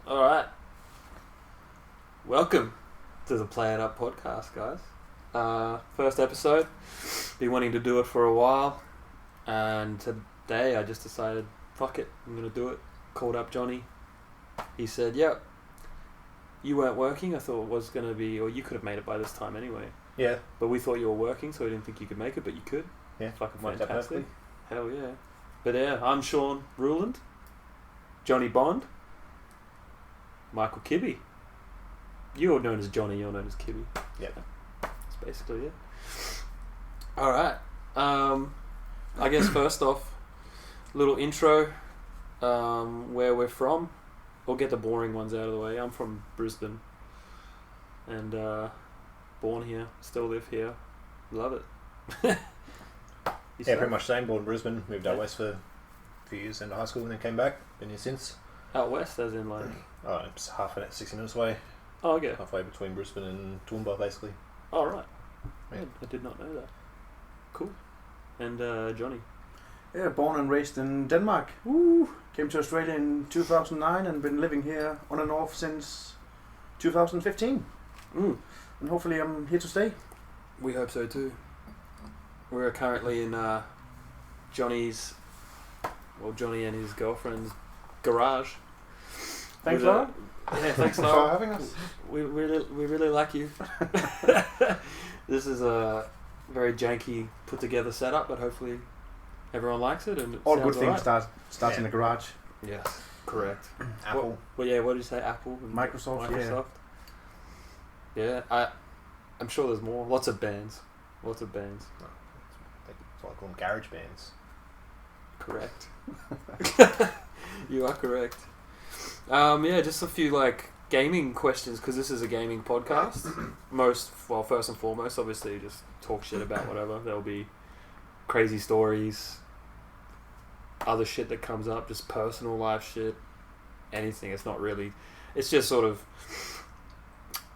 Alright. Welcome to the Play It Up podcast, guys. First episode. Been wanting to do it for a while. And today I just decided, fuck it, I'm going to do it. Called up Johnny. He said, yep. You weren't working. I thought it was going to be, or you could have made it by this time anyway. Yeah. But we thought you were working, so we didn't think you could make it, but you could. Yeah. Fucking Worked out fantastic. perfectly. Hell yeah. But yeah, I'm Shaun Ruhland. Johnny Bonde. Michael Kibbey. You're known as Johnny, you're known as Kibbey. Yeah. That's basically it. Alright. I guess first off, little intro, where we're from. We'll get the boring ones out of the way. I'm from Brisbane. And born here, still live here. Love it. Yeah, pretty much same. Born in Brisbane, moved out west for a few years into high school and then came back. Been here since. Out west, as in like... Oh, it's 60 minutes away. Oh, okay. Halfway between Brisbane and Toowoomba, basically. Oh, right. Yeah. I did not know that. Cool. And Johnny? Yeah, born and raised in Denmark. Woo! Came to Australia in 2009 and been living here on and off since 2015. And hopefully I'm here to stay. We hope so too. We're currently in Johnny and his girlfriend's garage. Thanks, Laura. Yeah, thanks, for Laura. having us. We really like you. This is a very janky, put together setup, but hopefully everyone likes it. And it All sounds good things alright. start in the garage. Yes, correct. Apple. Well, yeah. What did you say? Apple, and Microsoft. Yeah. I'm sure there's more. Lots of bands. That's what I call them, garage bands. Correct. You are correct. Yeah, just a few like gaming questions because this is a gaming podcast. First and foremost, obviously, just talk shit about whatever. There'll be crazy stories, other shit that comes up, just personal life shit, anything. It's just sort of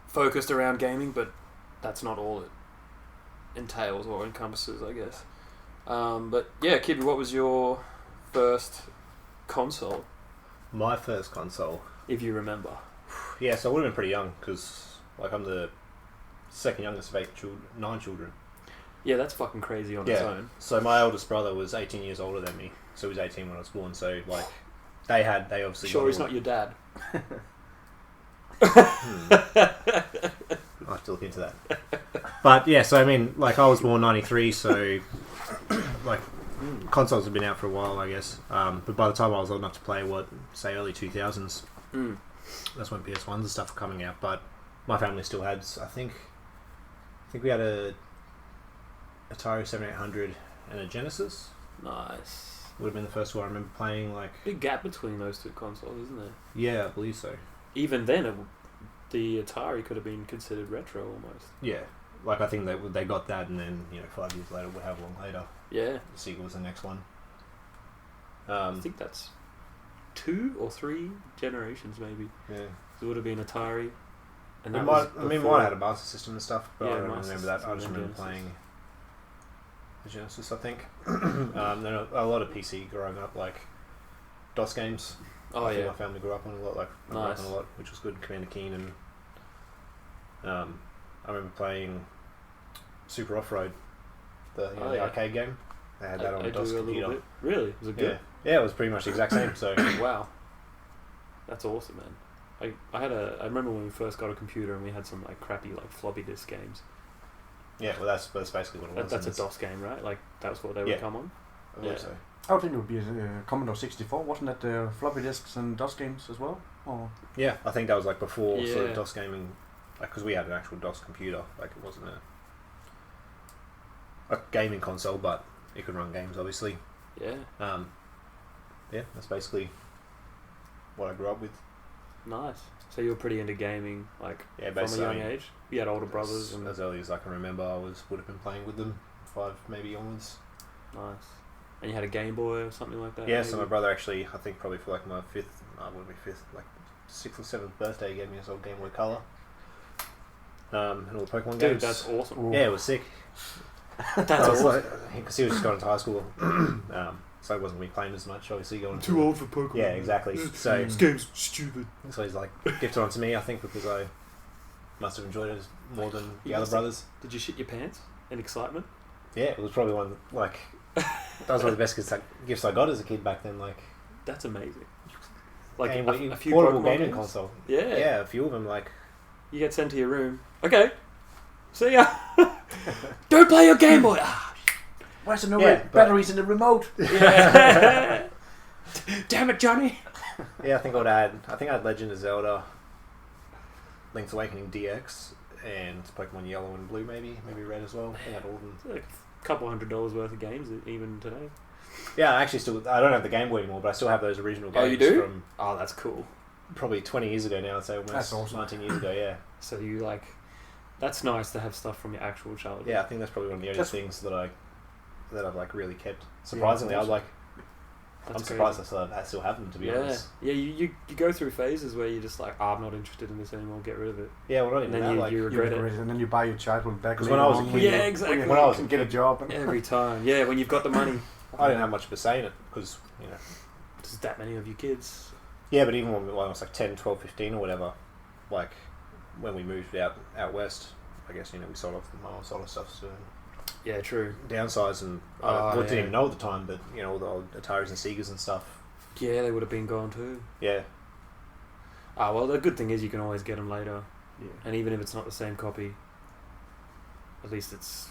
focused around gaming, but that's not all it entails or encompasses, I guess. But yeah, Kibbey, what was your first console? My first console. If you remember. Yeah, so I would have been pretty young because I'm the second youngest of 9 children. Yeah, that's fucking crazy on its own. So my oldest brother was 18 years older than me. So he was 18 when I was born. So they obviously... Sure he's not your dad. I'll have to look into that. But yeah, so I mean, I was born 93, so consoles have been out for a while, I guess. But by the time I was old enough to play, early 2000s, that's when PS1s and stuff were coming out. But my family still had, I think we had a Atari 7800 and a Genesis. Nice. Would have been the first one I remember playing. Big gap between those two consoles, isn't there? Yeah, I believe so. Even then, the Atari could have been considered retro almost. Yeah, I think they got that, and then 5 years later, however long later, Yeah. the sequel was the next one. I think that's 2 or 3 generations maybe. Yeah. It would have been Atari. And that mine had a Master System and stuff, but Yeah, I don't Master remember that. I System just and remember Genesis. playing the Genesis, I think. Then a lot of PC growing up, DOS games. Oh, I think yeah. my family grew up on a lot, I grew up Nice. on a lot, which was good. Commander Keen and I remember playing Super Off-Road, the arcade game. They had that on a DOS computer. Bit. Really? Was it good? Yeah, it was pretty much the exact same. So Wow. That's awesome, man. I remember when we first got a computer and we had some crappy floppy disk games. yeah, well that's basically what it was. That's a DOS game, right? That's what they would come on. I believe so. I would think it would be a Commodore 64. Wasn't that floppy disks and DOS games as well? Or Yeah, I think that was before sort Yeah. of DOS gaming, because we had an actual DOS computer. It wasn't a gaming console, but it could run games, obviously. Yeah. Yeah, that's basically what I grew up with. Nice. So you were pretty into gaming, from a basically, young age. You had older brothers, and as early as I can remember, I would have been playing with them, 5 maybe onwards. nice. And you had a Game Boy or something like that. Yeah, maybe? so my brother actually, I think probably for my 6th or 7th birthday, gave me this old Game Boy Color. And all the Pokemon Dude, games. that's awesome. Ooh. Yeah, it was sick. That's awesome. Because he was just going to high school. so it wasn't me playing as much. Obviously, going I'm too old for Pokemon. Yeah, exactly. So this game's stupid. So he's like gifted onto me, I think, because I must have enjoyed it more than the other brothers. Did you shit your pants in excitement? Yeah, it was probably one like that was one of the best gifts I got as a kid back then. Like that's amazing. Like a few portable Pokemon gaming games? console. Yeah, a few of them. Like you get sent to your room. Okay, see ya. Don't play your Game Boy. Where's the no batteries in the remote? Yeah. Damn it, Johnny. Yeah, I think I had Legend of Zelda, Link's Awakening DX, and Pokemon Yellow and Blue, maybe Red as well. I had all of them. It's like a couple $100 worth of games even today. Yeah, I actually I don't have the Game Boy anymore, but I still have those original games. Oh, you do? From oh, that's cool. Probably 20 years ago now. I'd say almost. That's awesome. 19 years ago. Yeah. So you like, that's nice to have stuff from your actual childhood. Yeah, I think that's probably one of the only things that I've like really kept. Surprisingly, Yeah, I was like. That's I'm surprised I still have them, to be honest. Yeah, you go through phases where you're just like, oh, I'm not interested in this anymore, get rid of it. Yeah, well, not And even then that. you regret it. And then you buy your childhood back. Because when I was a kid, yeah, exactly. When I was get a job. Every time, yeah, when you've got the money. I didn't have much of a say in it because there's that many of you kids. Yeah, but even when I was like 10, 12, 15 or whatever, like when we moved out west, I guess we sold off the mom, sold off stuff soon. Yeah, true. Downsize and I didn't even know at the time, but all the old Ataris and Segas and stuff. Yeah, they would have been gone too. Yeah. Well, the good thing is you can always get them later. Yeah. And even if it's not the same copy, at least it's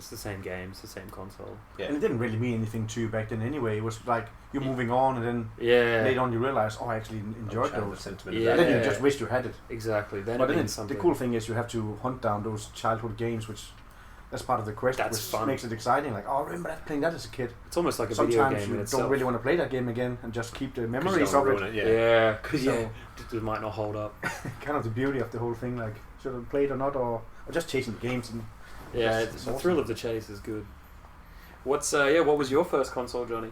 the same game, it's the same console. Yeah. And it didn't really mean anything to you back then anyway. It was like you're moving on and then later on you realise, I actually enjoyed those. Sentiment Yeah. And then you just wish you had it. Exactly. Then But it then means something. the cool thing is you have to hunt down those childhood games, which that's part of the quest, That's which fun. makes it exciting. Like, I remember playing that as a kid. It's almost like a Sometimes video game in you itself. don't really want to play that game again and just keep the memories of it. Yeah, because So- it might not hold up. Kind of the beauty of the whole thing, like, should I play it or not, or just chasing the games. And Yeah, it's the awesome. thrill of the chase is good. What was your first console, Johnny?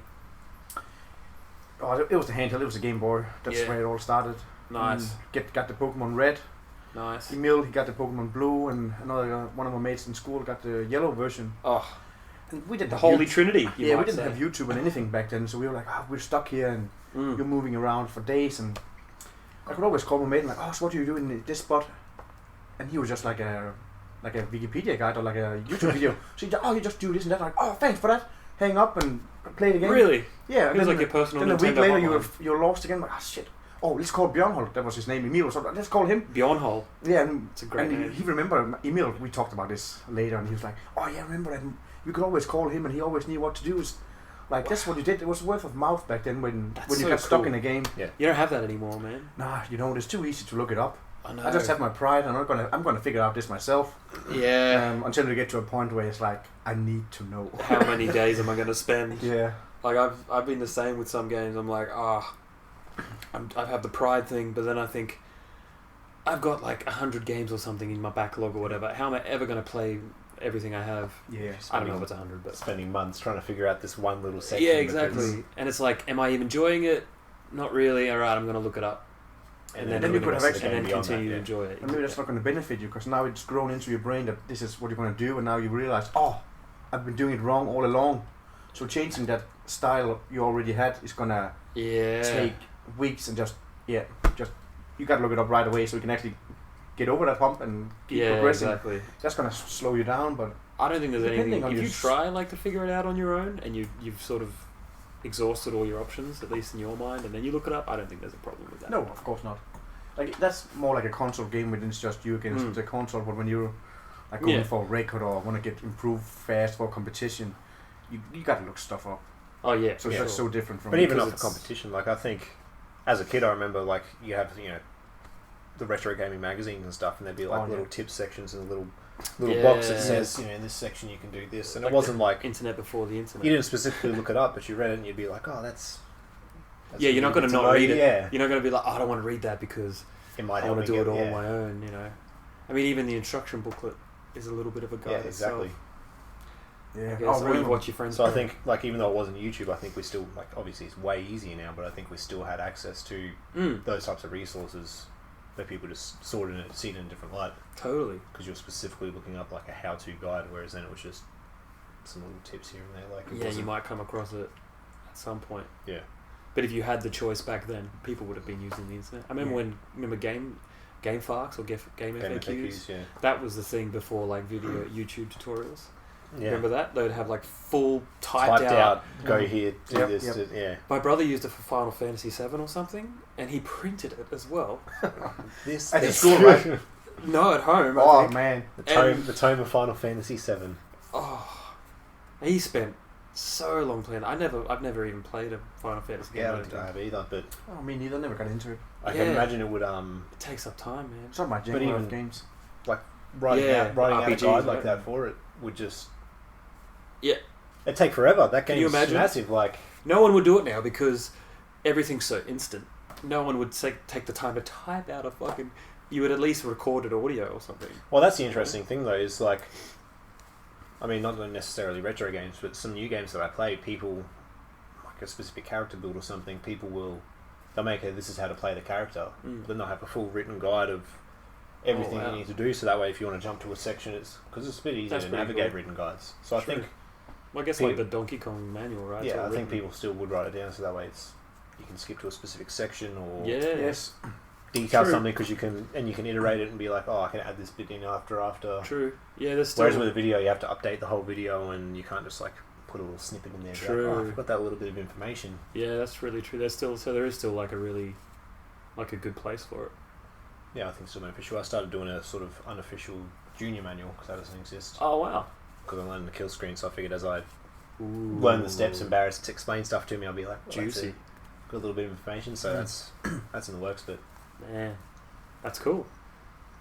it was the handheld, it was the Game Boy. That's Yeah. where it all started. Nice. Got the Pokemon Red. Nice. Emil, he got the Pokemon Blue, and another one of my mates in school got the yellow version. Oh, And we didn't the have Holy YouTube. Trinity. Yeah, we didn't have YouTube and anything back then, so we were like, we're stuck here and Mm. you're moving around for days. And I could always call my mate and like, so what do you do in this spot? And he was just like a Wikipedia guide or like a YouTube video. So you just do this and that. Like, thanks for that. Hang up and play the game. Really? Yeah. It was like your personal Then Nintendo a week later hotline. you're lost again. Like, shit. Oh, let's call Bjornholt. That was his name, Emil. So let's call him. Bjornhole. Yeah, and, It's a great name. he remembered Emil. We talked about this later, and he was like, "Oh yeah, remember that? We could always call him, and he always knew what to do." Like that's what you did. It was word of mouth back then when you so got stuck cool. in a game. Yeah. You don't have that anymore, man. Nah, it's too easy to look it up. I know. I just have my pride, and I'm gonna figure out this myself. Yeah. Until we get to a point where it's like I need to know. How many days am I going to spend? Yeah. Like I've been the same with some games. I'm like, I have the pride thing, but then I think I've got like 100 games or something in my backlog or whatever. How am I ever going to play everything I have? Yeah. I don't know if it's 100, but spending months trying to figure out this one little section. yeah, exactly. And it's like, am I even enjoying it? Not really. All right, I'm going to look it up, And then you could have actually- and then beyond continue to that, enjoy it. And maybe that's not going to benefit you because now it's grown into your brain that this is what you're going to do, and now you realize, I've been doing it wrong all along. So changing that style you already had is going to take weeks and just you got to look it up right away so you can actually get over that hump and keep progressing. Exactly. That's going to slow you down, but I don't think there's Depending anything. on If your you try like to figure it out on your own, and you've sort of exhausted all your options, at least in your mind, and then you look it up, I don't think there's a problem with that. no, of course not. Like that's more like a console game when it's just you against the console. But when you're like going for a record or want to get improved fast for competition, you got to look stuff up. Oh yeah. So it's just so different from. But even because not for competition, like I think, as a kid, I remember like you have the retro gaming magazines and stuff, and there'd be like little tips sections and a little box that says in this section you can do this, and like it wasn't like internet before the internet. you didn't specifically look it up, but you read it and you'd be like, that's yeah, you're not going to good not read know. it. Yeah, You're not going to be like, I don't want to read that because it might I help want to me do it get- all on my own. I mean, even the instruction booklet is a little bit of a guide. Yeah, exactly. Yeah. I guess, or you watch your friends. So I think, like, even though it wasn't YouTube, I think we still, like, obviously it's way easier now, but I think we still had access to those types of resources where people just see it in a different light. Totally. Because you're specifically looking up, like, a how-to guide, whereas then it was just some little tips here and there. Like, You might come across it at some point. Yeah. But if you had the choice back then, people would have been using the internet. I remember Game Farks or Game FAQs. Yeah. That was the thing before like YouTube tutorials. Yeah. Remember that? They'd have like full typed out. Go here, do this. Yep. Yeah. My brother used it for Final Fantasy 7 or something, and he printed it as well. This at school, right? No, at home. Oh I think. man, the tome of Final Fantasy 7. Oh, he spent so long playing. I've never even played a Final Fantasy game. Yeah, I don't have either, but me neither. Never got into it. I can imagine it would It takes up time, man. It's not my genre of games. like writing out a RPGs, guide like right? that for it would just Yeah. it'd take forever. That Can you game's imagine? massive. Like No one would do it now because everything's so instant. No one would take the time to type out a fucking. You would at least record it audio or something. well, that's the interesting thing though. Is like, I mean, not necessarily retro games, but some new games that I play, people like a specific character build or something. They'll make this is how to play the character. Then they'll have a full written guide of everything you need to do. So that way, if you want to jump to a section, it's because it's a bit easier to navigate written guides. So True. I think. Well, I guess like the Donkey Kong manual, right? Yeah, I think people still would write it down so that way you can skip to a specific section or detail something because you can iterate it and be like, oh, I can add this bit in after. True. Yeah, there's still. Whereas with a video, you have to update the whole video and you can't just like put a little snippet in there. True. Like, oh, I forgot that little bit of information. Yeah, that's really true. There is still like a good place for it. Yeah, I think it's still beneficial. I started doing a sort of unofficial junior manual because that doesn't exist. Oh wow. Because I'm learning the kill screen, so I figured as I learn the steps and Barris to explain stuff to me, I'll be like, well, juicy. Got a little bit of information, so that's in the works. But man, that's cool.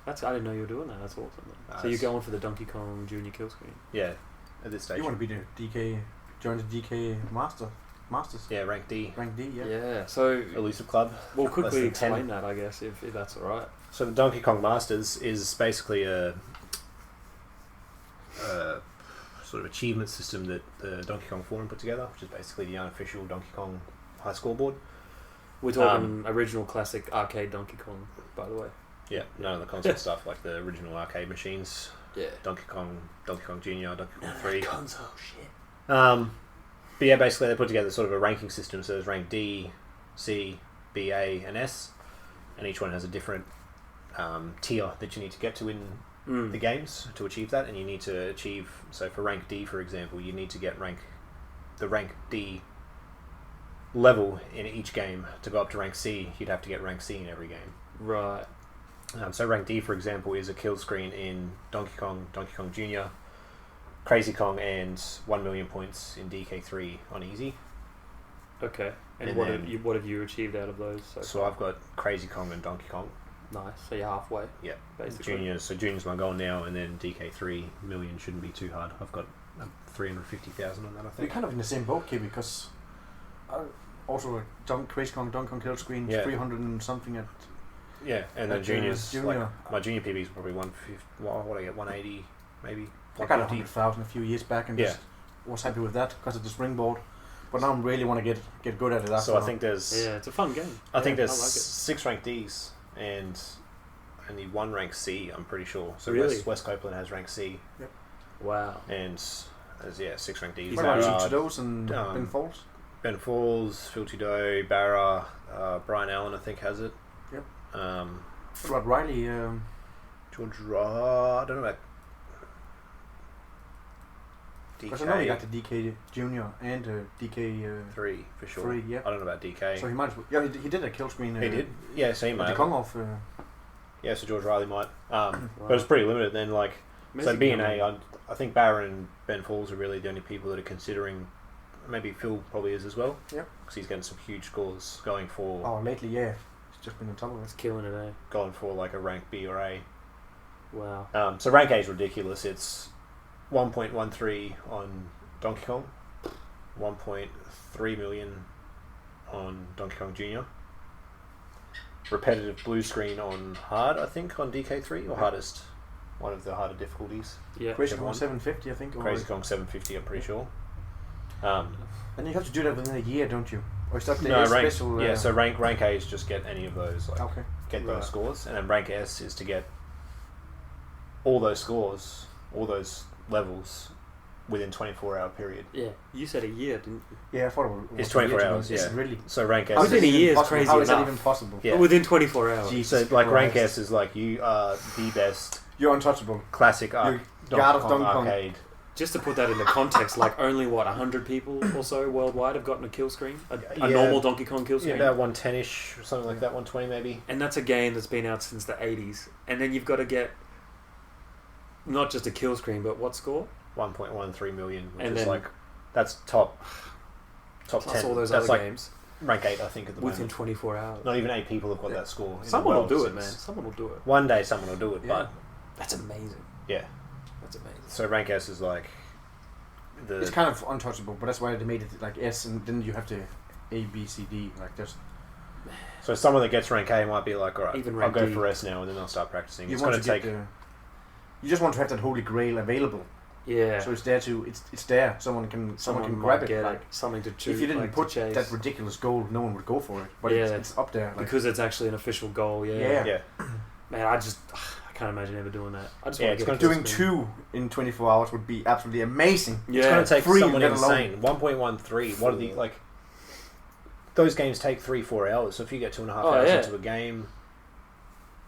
I didn't know you were doing that. That's awesome. So you're going for the Donkey Kong Junior kill screen? Yeah, at this stage. You want to be the DK, join the DK Masters? Yeah, rank D. Rank D, yeah. Yeah. So Elusive Club. We'll quickly explain 10. that, I guess, if that's all right. So the Donkey Kong Masters is basically a sort of achievement system that the Donkey Kong Forum put together, which is basically the unofficial Donkey Kong high scoreboard. We're talking original classic arcade Donkey Kong, by the way. Yeah, none of the console stuff like the original arcade machines. Yeah. Donkey Kong Jr., Donkey Kong 3. Console shit. But yeah, basically they put together sort of a ranking system. So there's rank D, C, B, A, and S, and each one has a different tier that you need to get to in the games to achieve that, and you need to achieve. So for rank D, for example, you need to get the rank D level in each game. To go up to rank C, you'd have to get rank C in every game. Right. So rank D, for example, is a kill screen in Donkey Kong Jr., Crazy Kong, and 1 million points in DK3 on easy. Okay. And what have you achieved out of those? So I've got Crazy Kong and Donkey Kong. Nice. So you're halfway. Yeah. Basically. Junior's my goal now, and then DK3 million shouldn't be too hard. I've got 350,000 on that, I We're think. kind of in the same boat, Kibbey, because also Crazy Kong, Donkey Kong kill screen, 300 and something at. Yeah, and then Junior's Junior. like my Junior PB is probably 150. What I get 180 maybe. I got 100,000 a few years back and just was happy with that because of the springboard. But now I really want to get good at it. So I think there's it's a fun game. I think there's I like it. 6 rank Ds and only 1 rank C. I'm pretty sure. So really? West Copeland has rank C. Yep. Wow. And there's 6 rank Ds. What about each of those and Ben Falls? Ben Falls, Phil Tudor, Barra, Brian Allen I think has it. Yep. What about Riley? George I don't know about DK. Because I know he got the DK Junior and DK 3 for sure. 3, yeah. I don't know about DK. So he might. Yeah, he did a kill screen. He did. Yeah, so he might. The Kong off. Yeah, so George Riley might. But it's pretty limited then. Like, so B and A, I think Barra and Ben Falls are really the only people that are considering. Maybe Phil probably is as well. Yep. Because he's getting some huge scores going for. Oh, lately, yeah. He's just been on top of it. It's killing it, eh? Going for like a rank B or A. Wow. So rank A is ridiculous. It's 1.13 on Donkey Kong, 1.3 million on Donkey Kong Jr. Repetitive blue screen on hard, I think, on DK3 or hardest. One of the harder difficulties. Yeah. Crazy Kong 750, I think. Crazy Kong 750, I'm pretty sure. And you have to do that within a year, don't you? Or is that the rank, special? Yeah, so rank A is just get any of those, like get those Right. scores, and then rank S is to get all those scores, all those levels within 24-hour period. Yeah, you said a year, didn't you? Yeah, I thought it was It's 24 hours, It's yeah. really... So rank S Within a year is crazy How is that enough. even possible? Yeah. But within 24 hours. Jesus So like rank Christ. S is like you are the best You're untouchable. classic You're God of Donkey Kong. arcade. Just to put that into context, like only 100 people or so worldwide have gotten a kill screen, a normal Donkey Kong kill screen. Yeah, about 110ish or something like that, 120 maybe. And that's a game that's been out since the 80s. And then you've got to get not just a kill screen, but what score? 1.13 million, which And is then- like that's top Plus 10. all those That's other like games rank 8, I think, at the within moment. 24 hours. Not even 8 people have got that score. in Someone the will world do it, man. since- Someone will do it. One day someone will do it, Yeah. but That's amazing. yeah. That's amazing. So rank S is like It's kind of untouchable, but that's why they made it like S, and then you have to A, B, C, D, like just... so someone that gets rank A might be like, all right, Even I'll rank go D. for S now, and then I'll start practicing. You It's want going to to get take. you just want to have that holy grail available, Yeah. so it's there to it's there. Someone can Someone grab might it. get Like something to choose. if you didn't like, put to chase. that ridiculous goal, no one would go for it. But Yeah. it's up there. Like, Because it's actually an official goal. Yeah. Yeah. Man, I can't imagine ever doing that. I just Yeah, want it's to get gonna a doing kill screen. 2 in 24 hours would be absolutely amazing. Yeah. It's going to take Free, someone let alone- insane. 1.13. What are the like? Those games take 3-4 hours. So if you get 2.5 hours yeah. into a game,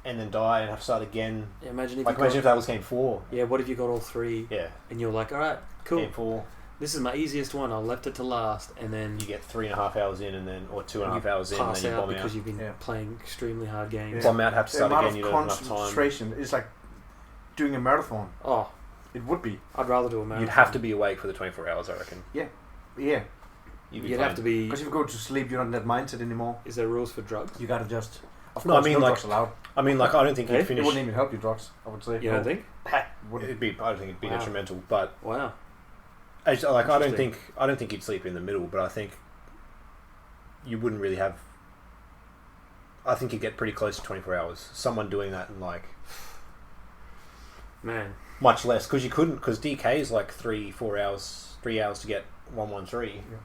and then die and have to start again. Yeah, imagine if Like you imagine got, if that was game 4. yeah, what if you got all 3 Yeah. and you're like, all right, cool. Game 4. This is my easiest one. I left it to last, and then You get 3.5 hours in, and then or 2.5 you hours in, and pass then you out bomb because out. you've been Yeah. playing extremely hard games. Yeah. Bomb out, have to The start amount again. You of don't have enough time. concentration is like doing a marathon. Oh, It would be. I'd rather do a marathon. You'd have to be awake for the 24 hours, I reckon. Yeah. You'd have to be. Because if you go to sleep, you're not in that mindset anymore. Is there rules for drugs? You gotta just. Of No, I course, mean, no like- drugs allowed. I mean, like, I don't think Hey? you'd It finish. wouldn't even help you, drugs. I would say. You don't think? Wouldn't. It'd be. I don't think it'd be Wow. detrimental, but Wow. I don't Interesting. think. I don't think you'd sleep in the middle, but I think you wouldn't really have. I think you'd get pretty close to 24 hours. Someone doing that in like Man. much less because you couldn't because DK is like 3-4 hours, 3 hours to get 113. Yeah.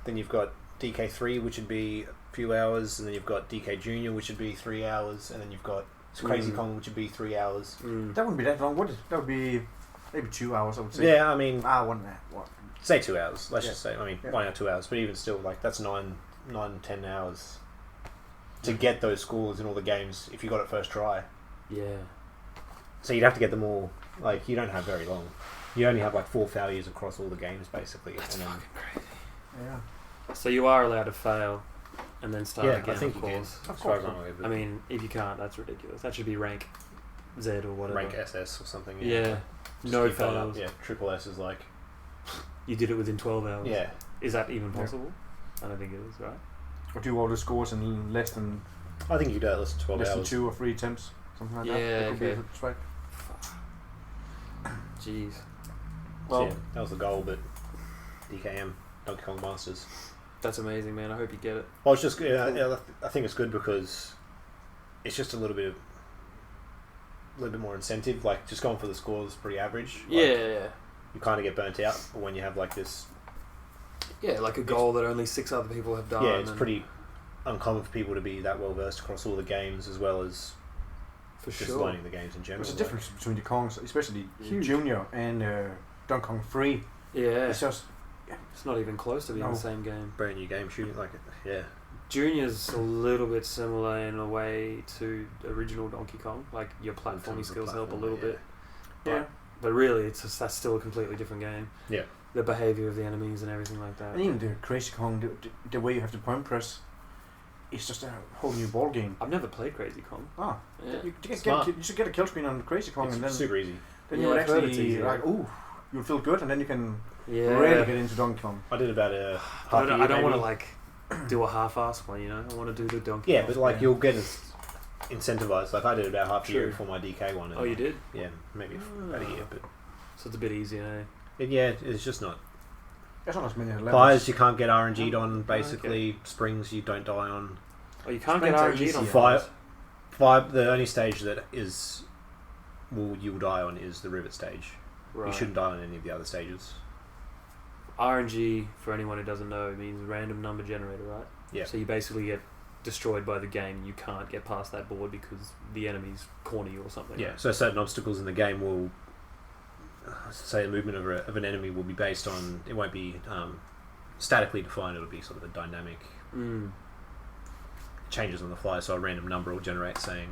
Then you've got DK3, which would be a few hours, and then you've got DK Junior, which would be 3 hours, and then you've got Crazy Kong, which would be 3 hours. Mm. That wouldn't be that long, would it? That would be maybe 2 hours, I would say. Yeah, I mean, One. What? say 2 hours. Let's Yeah. just say. I mean, Yeah. 1 or 2 hours, but even still, like that's 9-10 hours to get those scores in all the games if you got it first try. Yeah. So you'd have to get them all. Like you don't have very long. You only have like 4 failures across all the games, basically. That's and then, fucking crazy. Yeah. So you are allowed to fail and then start yeah, again, I think of you can. course. As Of far as course. I'm aware, but I mean, if you can't, that's ridiculous. That should be rank Z or whatever. rank SS or something. Yeah. Just No keep going up. fails. Yeah, triple S is like You did it within 12 hours. yeah. Is that even Yeah. possible? I don't think it is, right? Or do all the scores in less than I think you could do that less than 12 hours. 2 or 3 attempts, something like that. Yeah, That could be okay. a track. Jeez. So, Well, yeah, that was the goal, but DKM, Donkey Kong Masters. that's amazing, man. I hope you get it. Well, it's just yeah, I think it's good because it's just a little bit more incentive. Like just going for the scores is pretty average. Like, Yeah. you kind of get burnt out, but when you have like this, Yeah, like a goal that only 6 other people have done. yeah, it's and- pretty uncommon for people to be that well versed across all the games as well as For just sure. learning the games in general. There's a like- difference between the Kongs, especially Huge. Junior and Donkey Kong 3. Yeah. It's just It's not even close to being No. the same game. brand new game shooting like yeah. Junior's a little bit similar in a way to original Donkey Kong. Like your in platforming terms of skills help a platforming, little yeah. bit. yeah. But really, that's still a completely different game. Yeah. The behavior of the enemies and everything like that. And even the Crazy Kong, the way you have to point press, it's just a whole new ball game. I've never played Crazy Kong. Ah, Yeah. Smart. you should get a kill screen on Crazy Kong, It's and then super easy. you Yeah, would I've heard it's actually easier. like, ooh, you'll feel good, and then you can Yeah. really get into Donkey Kong. I did about a half I don't, a year want to maybe. like do a half-ass one, you know. I want to do the Donkey Yeah, Kong. but like Yeah. you'll get incentivized. Like I did about half a year True. before my DK one. And Oh, you like, did? Yeah, maybe about a year, but So it's a bit easier, eh? yeah, it's just not. There's not as many levels. Fires you can't get RNG'd Oh, on. Basically, springs you don't die on. Oh, you can't get Springs are RNG on easier. fires. Five. The only stage that is you'll die on is the rivet stage. Right. You shouldn't die on any of the other stages. RNG, for anyone who doesn't know, means random number generator, right? Yeah. So you basically get destroyed by the game. You can't get past that board because the enemies corner you or something. Yeah. right? So certain obstacles in the game will say the movement of an enemy will be based on, it won't be statically defined, it'll be sort of a dynamic changes on the fly, so a random number will generate saying,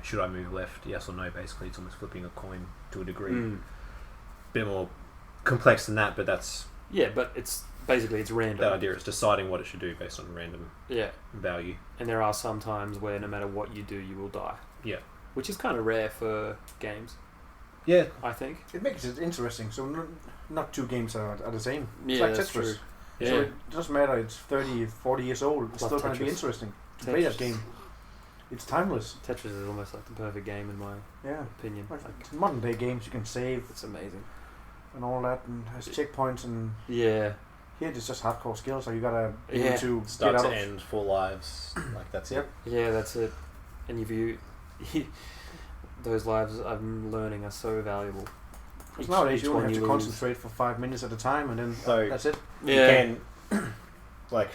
should I move left, yes or no. Basically it's almost flipping a coin to a degree. Bit more complex than that, but that's but it's random. that idea. It's deciding what it should do based on random value. And there are some times where no matter what you do, you will die. Yeah. Which is kind of rare for games. Yeah. I think. It makes it interesting. So not two games are the same. It's Yeah, like that's Tetris. true. Yeah. So it doesn't matter, it's 30, 40 years old. It's still going to be interesting to play that game. It's timeless. Tetris is almost like the perfect game in my opinion. Like modern day games, you can save. It's amazing. And all that, and has checkpoints, and here it's just hardcore skills. So you gotta be able to start get to out end 4 lives. Like that's it. Yeah, that's it. And those lives I'm learning are so valuable. Because nowadays you only have to concentrate for 5 minutes at a time, and then so that's it. Yeah. You can, like,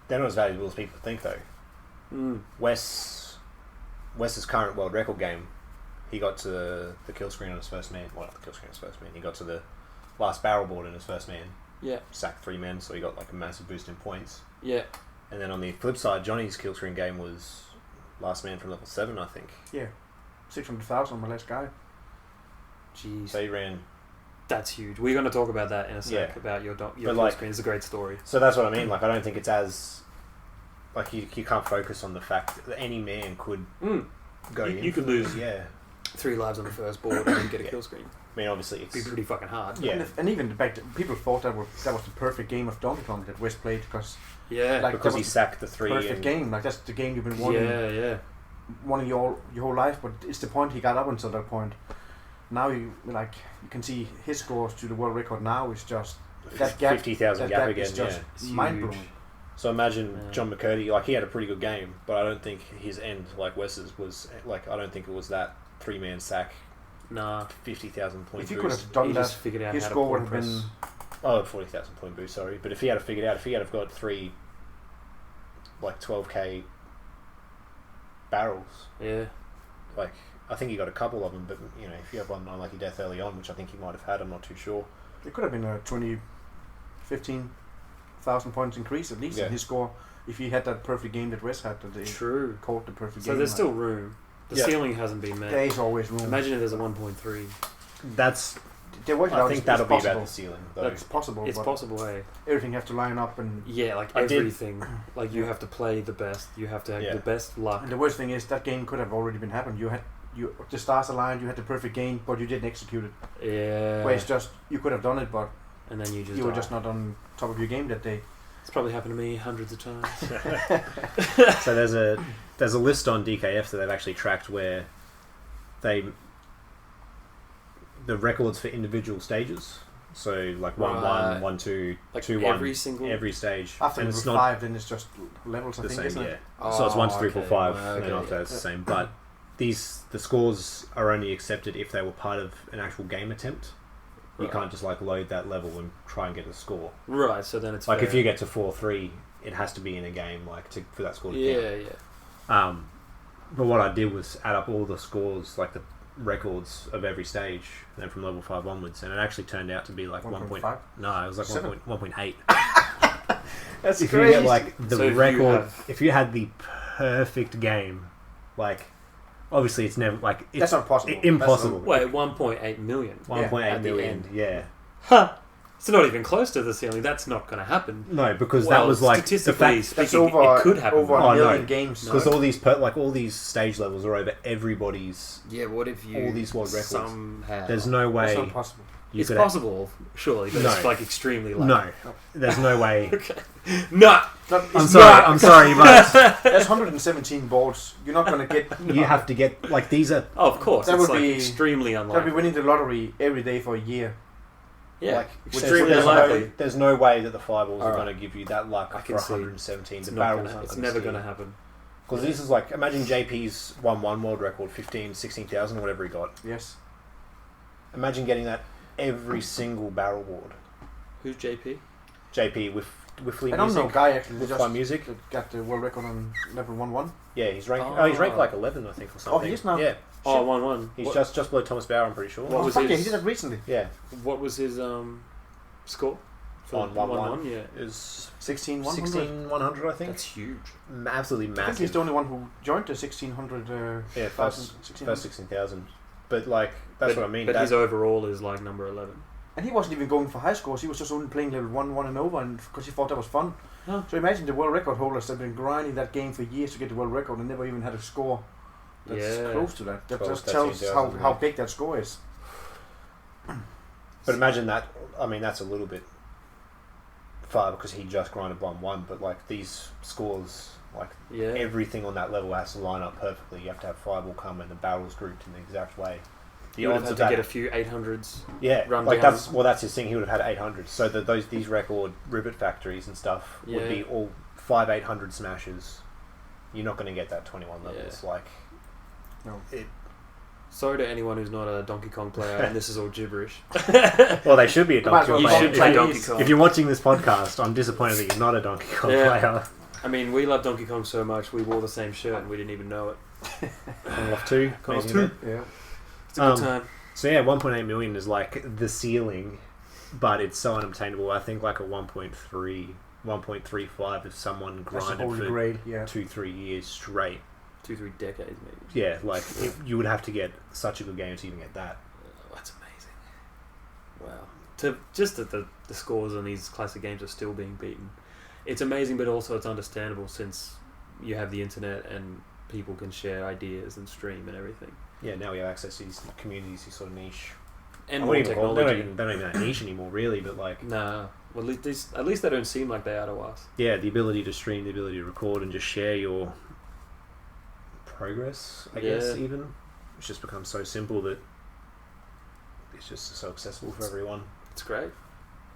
they're not as valuable as people think though. Wes's current world record game, he got to the kill screen on his first man. Well, not the kill screen on his first man. He got to the last barrel board in his first man. Yeah. Sacked 3 men, so he got like a massive boost in points. Yeah. And then on the flip side, Johnny's kill screen game was last man from level 7, I think. Yeah. 600,000 on my last guy. Jeez. So he ran. That's huge. We're going to talk about that in a sec, about your kill screen. It's a great story. So that's what I mean. Like, I don't think it's as... Like, you can't focus on the fact that any man could go in. You could lose 3 lives on the first board and then get a kill screen. I mean, obviously, it's... It'd be pretty fucking hard. Yeah. And even back then, people thought that was the perfect game of Donkey Kong that Wes played, because... Yeah. Like, because he sacked the 3. Perfect game. Like, that's the game you've been wanting. Wanting your whole life, but it's the point he got up until that point. Now you can see his scores to the world record now is just that gap. 50,000 gap again. Is just mind blowing. So imagine John McCurdy. Like, he had a pretty good game, but I don't think his end, like Wes's, was like, I don't think it was that 3-man sack. Nah. 50,000 point If he boost. could have done that, figured out his how to score would point have press. been 40,000 point boost. Sorry, but if he had figured out, if he had got 3, like 12k barrels. Yeah. Like, I think he got a couple of them, but if you have one unlucky death early on, which I think he might have had, I'm not too sure. It could have been a 15,000 points increase at least in his score if he had that perfect game that Wes had. That they called the perfect game. So there's still room. The ceiling hasn't been met. There is always room. Imagine if there's a 1.3. That's... I think that'll be about the ceiling, though. That's possible. It's possible, hey. Everything have to line up, and everything. Like, you have to play the best. You have to have the best luck. And the worst thing is that game could have already been happened. The stars aligned. You had the perfect game, but you didn't execute it. Yeah. Where it's just you could have done it, but and then you were just not on top of your game that day. It's probably happened to me hundreds of times. So there's a list on DKF that they've actually tracked where the records for individual stages. So like 1-1, 1-2, like 2-1, every stage. After and it's 5, then it's just levels. I think, same, isn't it? So it's 1, 2, 3, 4, 5, and then Okay. after that it's the same. But the scores are only accepted if they were part of an actual game attempt. You can't just like load that level and try and get a score. Right. So then it's like fair. if you get to 4-3, it has to be in a game for that score to count. Yeah. But what I did was add up all the scores, like the records of every stage, and then from level 5 onwards, and it actually turned out to be like 1.5. No, it was like 1.8. That's if crazy. you get like the So record, if you had the perfect game, like obviously it's never like that's not possible. Impossible. Wait, 1.8 million. 1.8 million. Yeah. Huh. It's not even close to the ceiling. That's not going to happen. No, because that was like statistically speaking, that's over, it could happen. over a million games. Because all these stage levels are over everybody's. Yeah, what if you all these world records? Somehow. There's no way. That's not possible. It's possible, surely, but it's like extremely low. No, there's no way. Okay. No. I'm sorry, but there's 117 boards. You're not going to get. You have to get like these are. Oh, of course, that it's would be extremely unlikely. That'd be winning the lottery every day for a year. Yeah, like, extremely unlikely. There's no way that the fireballs are going to give you that luck for 117. It's the barrels. It's never going to happen. Because this is like, imagine JP's 1-1 world record, 16,000, whatever he got. Yes. Imagine getting that every single barrel board. Who's JP? JP with Wiffly I don't Music. know, guy actually Wiffly Music. that got the world record on level 1-1. Yeah, he's ranked. He's ranked like 11, I think, or something. Oh, he is now. Yeah. Oh, 1-1. He's just below Thomas Bauer, I'm pretty sure. What was fuck his? yeah, he did that recently. Yeah. What was his score? On 1-1. Yeah. It was 16,100. 16,100, I think. That's huge. Absolutely massive. I think he's the only one who joined the 1600. Yeah, first 16,000. But like, that's what I mean. But his overall is like number 11. And he wasn't even going for high scores. He was just only playing level 1 and over, and because he thought that was fun. Huh. So imagine the world record holders that have been grinding that game for years to get the world record and never even had a score that's close to that. That 12, just tells how big that score is. But imagine that. I mean, that's a little bit far because he just grinded 1-1. But like these scores, like everything on that level has to line up perfectly. You have to have fireball come and the barrels grouped in the exact way. You would have had to get a few 800s. Yeah, run like down. that's his thing. He would have had 800s. So these record rivet factories and stuff would be all 5 800 smashes. You're not going to get that 21 levels. Like, no. Sorry to anyone who's not a Donkey Kong player, and this is all gibberish. Well, they should be a Donkey Kong player. You should play Donkey Kong. If you're watching this podcast, I'm disappointed that you're not a Donkey Kong player. I mean, we love Donkey Kong so much, we wore the same shirt and we didn't even know it. Kong off 2. Kong off 2. Yeah. It's a good time. So yeah, 1.8 million is like the ceiling, but it's so unobtainable. I think like a 1.3, 1.35 if someone grinded for 2-3 years straight. 2-3 decades maybe. Yeah, like you would have to get such a good game to even get that. That's amazing. Wow. Just that the scores on these classic games are still being beaten. It's amazing, but also it's understandable since you have the internet and people can share ideas and stream and everything. Yeah, now we have access to these communities, these sort of niche. And more technology. They're not even that niche anymore, really, but like... Nah. Well, at least they don't seem like they are to us. Yeah, the ability to stream, the ability to record and just share your progress, I guess, even. It's just become so simple that it's just so accessible for everyone. It's great.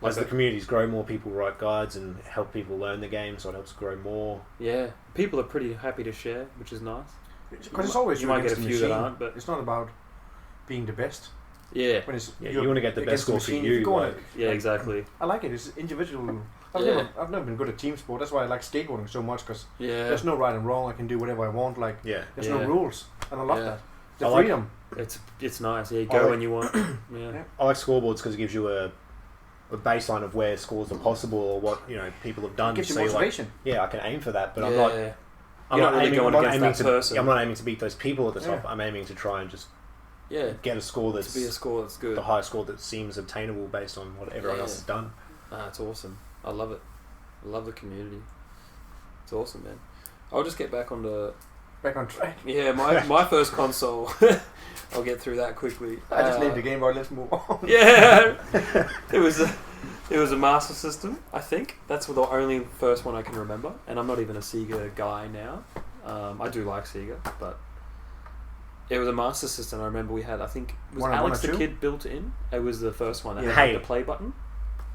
As the communities grow, more people write guides and help people learn the game, so it helps grow more. Yeah. People are pretty happy to share, which is nice. Because it's always you might get a few that aren't, but it's not about being the best. Yeah. When it's you want to get the best score for you. Exactly. I like it. It's individual. I've never been good at team sport. That's why I like skateboarding so much, because there's no right and wrong. I can do whatever I want. Like there's no rules, and I love that. The freedom. It's nice. Yeah, you go when you want. I like scoreboards because it gives you a baseline of where scores are possible or what people have done. It gives you motivation. Like, I can aim for that, but I'm not aiming to beat those people at the top. I'm aiming to try and just get a score that's good, the highest score that seems obtainable based on what everyone else has done. It's awesome. I love it. I love the community. It's awesome, man. I'll just get back on track. Yeah, my first console. I'll get through that quickly. I just named the Game Boy. Let's move on. Yeah, it was a Master System. I think that's the only first one I can remember, and I'm not even a Sega guy now. I do like Sega, but it was a Master System. I remember we had. I think was Alex the Kid built in. It was the first one that had the play button.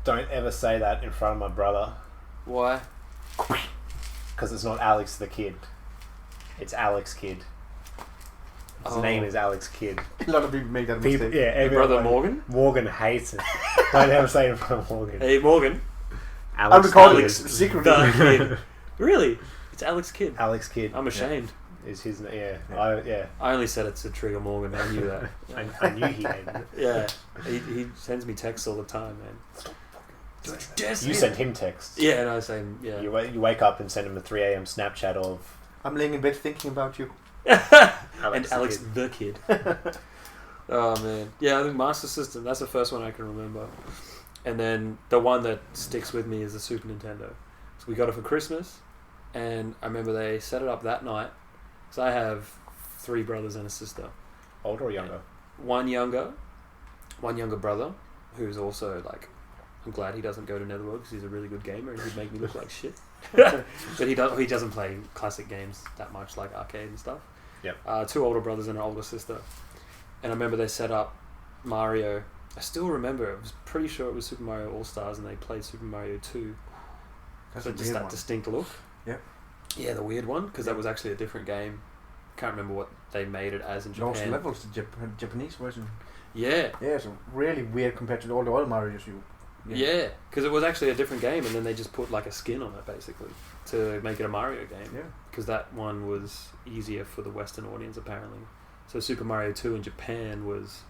Don't ever say that in front of my brother. Why? Because it's not Alex the Kid. It's Alex Kidd. His name is Alex Kidd. A lot of people make that mistake. Your brother Morgan? Morgan hates it. Don't ever say it in front of Morgan. Hey, Morgan. Alex secretly. Really? It's Alex Kidd. Alex Kidd. I'm ashamed. Is his name? I only said it to trigger Morgan. I knew that. I knew he hated it. Yeah. He sends me texts all the time, man. You send him texts. Yeah, and I say, yeah. You wake up and send him a 3 a.m. Snapchat of... I'm laying in bed thinking about you. Alex the Kid. Oh, man. Yeah, I think Master System, that's the first one I can remember. And then the one that sticks with me is the Super Nintendo. So we got it for Christmas, and I remember they set it up that night. So I have 3 brothers and a sister. Older or younger? One younger brother, who's also like... I'm glad he doesn't go to Netherworld because he's a really good gamer and he'd make me look like shit. But he doesn't play classic games that much, like arcade and stuff. Yep. 2 older brothers and an older sister. And I remember they set up Mario. I still remember, I was pretty sure it was Super Mario All-Stars and they played Super Mario 2. That's so just that distinct look. Yep. Yeah, the weird one, because that was actually a different game. Can't remember what they made it as in Japan. Lost levels, the Japanese version. Yeah. Yeah, it's really weird compared to all the other Marios you Yeah, because it was actually a different game, and then they just put like a skin on it basically to make it a Mario game. Yeah. Because that one was easier for the Western audience apparently. So Super Mario 2 in Japan was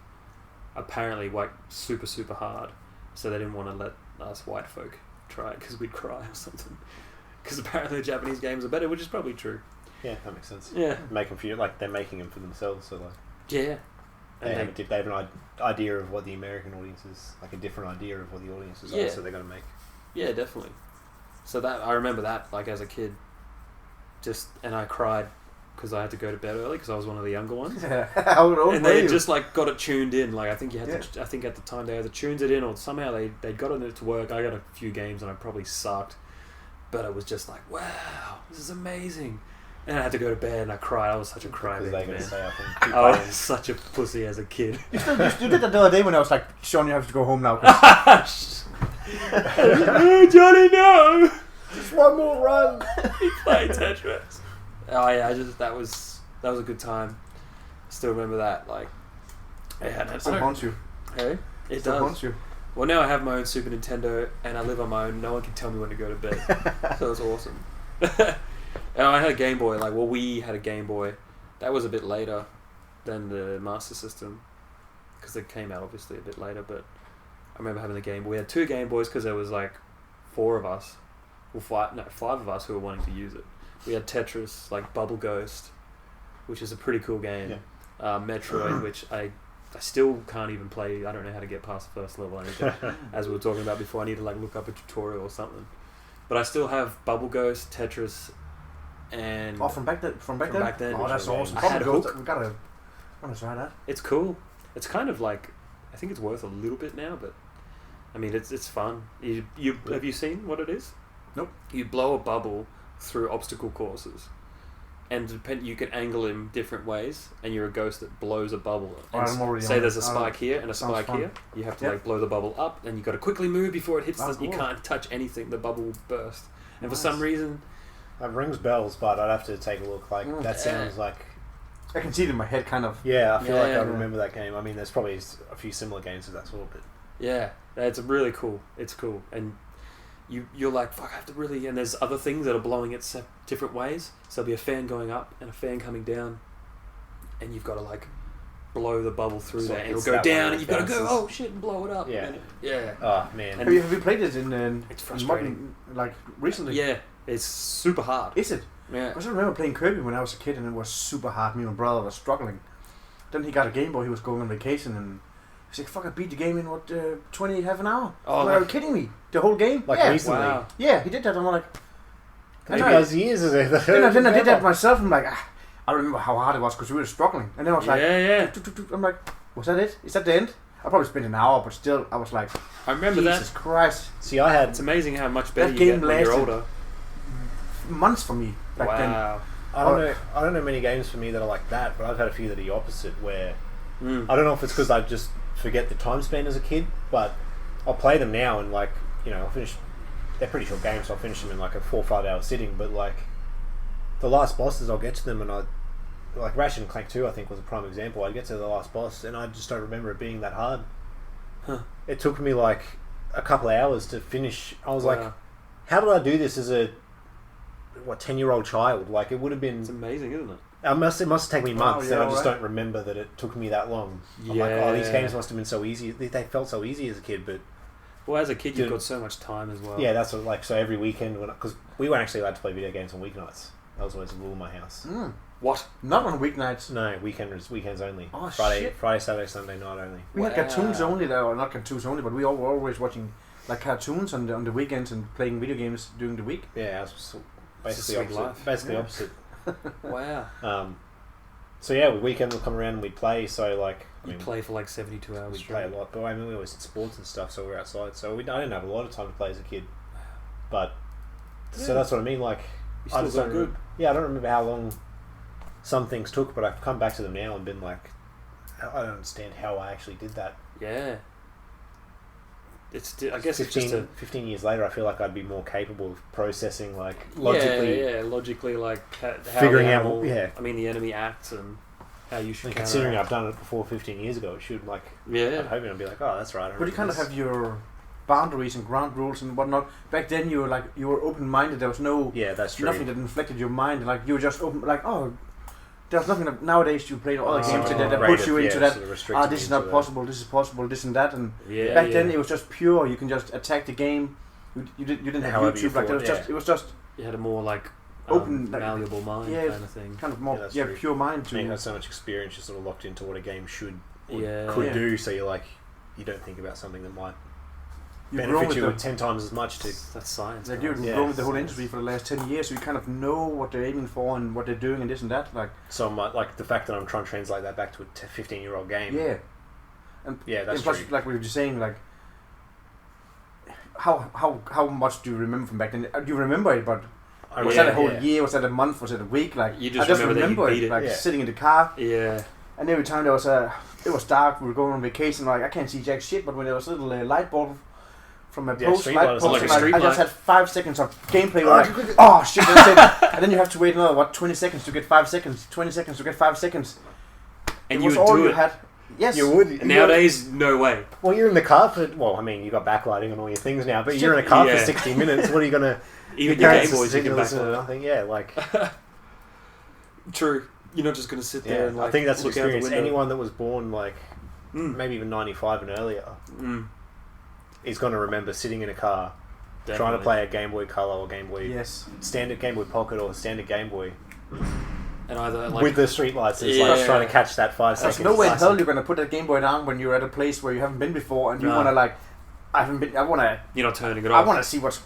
apparently like super hard. So they didn't want to let us white folk try it because we'd cry or something. Because apparently the Japanese games are better, which is probably true. Yeah, that makes sense. Yeah. Make them for you, like they're making them for themselves, so like. Yeah. They have an idea of what the American audience is, like a different idea of what the audience is, so they're going to make. Yeah, definitely. So that I remember that like as a kid, and I cried because I had to go to bed early because I was one of the younger ones. How old and were they you? just like got it tuned in. Like I think you had to. I think at the time they either tuned it in or somehow they got it to work. I got a few games and I probably sucked, but it was just like, wow, this is amazing. And I had to go to bed and I cried. I was such a crybaby, man. I was such a pussy as a kid. You did that the other day when I was like, Shaun, you have to go home now. Johnny, no! Just one more run. He played Tetris. Oh yeah, that was a good time. Still remember that. Like, yeah, It haunts you. Hey, it does. Haunts you. Well, now I have my own Super Nintendo and I live on my own. No one can tell me when to go to bed. So it's awesome. And I had a Game Boy. We had a Game Boy. That was a bit later than the Master System because it came out obviously a bit later. But I remember having the Game Boy. We had 2 Game Boys because there was like 4 of us, well 5 of us who were wanting to use it. We had Tetris, like Bubble Ghost, which is a pretty cool game. Yeah. Metroid, which I still can't even play. I don't know how to get past the first level. As we were talking about before, I need to like look up a tutorial or something. But I still have Bubble Ghost, Tetris, and from back then. Oh, that's awesome. I had Hook. We gotta try that. It's cool. It's kind of like, I think it's worth a little bit now, but I mean it's fun. You have you seen what it is? Nope. You blow a bubble through obstacle courses, and you can angle in different ways, and you're a ghost that blows a bubble. And say there's a spike here and a spike here. You have to like blow the bubble up, and you got to quickly move before it hits. You can't touch anything. The bubble will burst. And for some reason, that rings bells, but I'd have to take a look. Like that sounds like. I can see it in my head, kind of. Yeah, I feel like I remember that game. I mean, there's probably a few similar games of that sort, but. Yeah, it's really cool. It's cool, and you're like, fuck, I have to really. And there's other things that are blowing it different ways. So there'll be a fan going up and a fan coming down, and you've got to like blow the bubble through there, and it'll go down, and you've got to go, oh shit, and blow it up. Yeah, yeah. Oh man, have you played it in? It's frustrating. Like recently. Yeah, it's super hard. Is it? Yeah. I just remember playing Kirby when I was a kid, and it was super hard. Me and my brother were struggling. Then he got a Game Boy. He was going on vacation, and he's like, "Fuck, I beat the game in half an hour." Oh, are you kidding me? The whole game? Like recently? Wow. Yeah, he did that. I'm like, maybe those years is it? Then I did that myself. I'm like, I remember how hard it was because we were struggling, and then I was like, I'm like, was that it? Is that the end? I probably spent an hour, but still, I was like, I remember Jesus Christ. See, it's amazing how much better that you game get when you're older. Months for me back then. I don't know many games for me that are like that, but I've had a few that are the opposite where I don't know if it's because I just forget the time span as a kid, but I'll play them now and like, I'll finish, they're pretty short games, so I'll finish them in like a 4 or 5 hour sitting, but like the last bosses, I'll get to them and like Ratchet and Clank 2 I think was a prime example. I'd get to the last boss and I just don't remember it being that hard. It took me like a couple of hours to finish. I was like, how did I do this as a 10-year-old child? Like it would have been. It's amazing, isn't it? It must take me months, and I just don't remember that it took me that long. I'm like, oh, these games must have been so easy. They felt so easy as a kid, but as a kid, you've got so much time as well. Yeah, that's what, so every weekend, because we weren't actually allowed to play video games on weeknights. That was always a rule in my house. What? Not on weeknights. No, weekends only. Oh, Friday, Saturday, Sunday night only. We had cartoons only, though, or not cartoons only, but we all were always watching like cartoons on the weekends and playing video games during the week. Yeah, it was basically opposite. Wow. So yeah, weekend would come around and we'd play. So like, we'd play for like 72 hours. We'd play a lot, but I mean, we always did sports and stuff, so we're outside. So I didn't have a lot of time to play as a kid. But so that's what I mean. Like, I just don't good. Yeah, I don't remember how long some things took, but I've come back to them now and been like, I don't understand how I actually did that. Yeah. I guess 15 years later, I feel like I'd be more capable of processing, like, logically. Logically, like, how figuring out, I mean, the enemy acts and how you should considering I've done it before 15 years ago, it should, like, I'm hoping I'd be like, oh, that's right. But you kind of have boundaries and ground rules and whatnot. Back then you were open-minded. There was that's true. nothing that inflected your mind. Like you were just open. Like there's nothing that nowadays you play all the games that puts you into that. Sort of this is not possible. This is possible. This and that. And back then it was just pure. You can just attack the game. You didn't have YouTube. Like it was just. You had a more open, malleable mind kind of thing. Kind of more, pure mind. You had so much experience, you're sort of locked into what a game should could do. So you don't think about something that might benefit you 10 times as much. That's science. Like you've grown with the whole industry for the last 10 years, so you kind of know what they're aiming for and what they're doing and this and that. So the fact that I'm trying to translate that back to a 15-year-old game. Yeah. And that's plus, true. Like we were just saying, how much do you remember from back then? Do you remember it? But was that a whole year? Was that a month? Was it a week? You just remember that you beat it. Sitting in the car. Yeah. And every time it was dark, we were going on vacation. I can't see jack shit. But when there was a little light bulb from a post, light bulb, I just had 5 seconds of gameplay. Oh shit! That's it. And then you have to wait another 20 seconds to get 5 seconds. 20 seconds to get 5 seconds. And it was all you had. Yes, you would. Nowadays, no way. Well, you're in the car for. Well, I mean, you got backlighting on all your things now, but you're in a car for 60 minutes. What are you gonna? Even your Game Boys, you can backlight. Nothing. Yeah, True. You're not just gonna sit there and I think that's the look out the experience. window. Anyone that was born maybe even 95 and earlier is going to remember sitting in a car trying to play a Game Boy Color or Game Boy standard Game Boy Pocket or standard Game Boy. And either with the streetlights, it's trying to catch that 5 seconds. There's no way in hell you're gonna put that Game Boy down when you're at a place where you haven't been before, and you wanna I haven't been. I wanna. You're not turning it off. I wanna see what's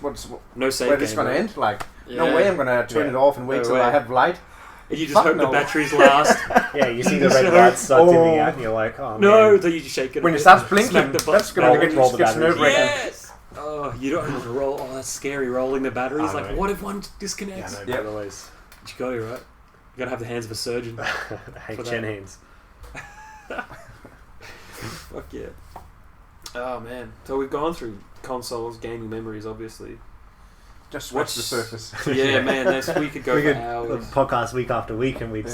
no save where this is gonna end. No way I'm gonna turn it off and wait till I have light. And you just hope the batteries last. You see the red lights start dimming out, and you're like, oh no! man. Then you just shake it. When it starts blinking, that's gonna get nerve-wracking. Yes. Oh, you don't have to roll. Oh, that's scary. Rolling the batteries. What if one disconnects? Yeah, no, always. But you got it right. You gotta have the hands of a surgeon. Hank Chen hands. Fuck yeah. Oh man. So we've gone through consoles, gaming memories, obviously. Just scratch the surface. Yeah, man. We could go for hours. Podcast week after week, and we'd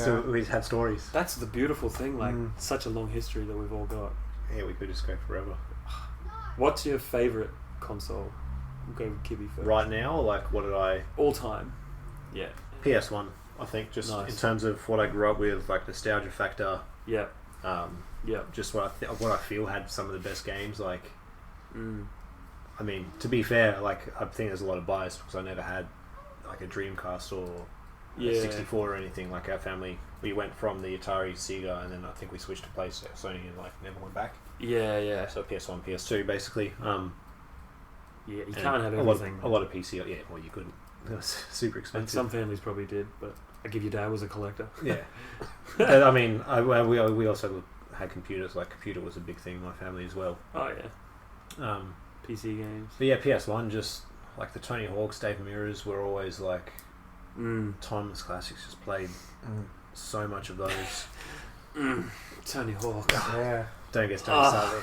have stories. That's the beautiful thing. Such a long history that we've all got. Yeah, we could just go forever. What's your favourite console? We'll go with Kibbey first. Right now, or what did I... All time. Yeah. PS1, I think, just in terms of what I grew up with, nostalgia factor. Yeah. Just what I feel had some of the best games, I mean, to be fair, I think there's a lot of bias because I never had, a Dreamcast or a 64 or anything. Our family, we went from the Atari, Sega, and then I think we switched to PlayStation, Sony, and never went back. Yeah. So PS1, PS2, basically. You can't have everything. A lot of PC. Yeah, well, you couldn't. It was super expensive. And some families probably did, but I give your dad was a collector. Yeah. I mean, we also had computers. Computer was a big thing in my family as well. Oh yeah. PC games. But yeah, PS1 just the Tony Hawk's, Dave Mirrors were always timeless classics. Just played so much of those. Tony Hawk. Yeah. Don't get started.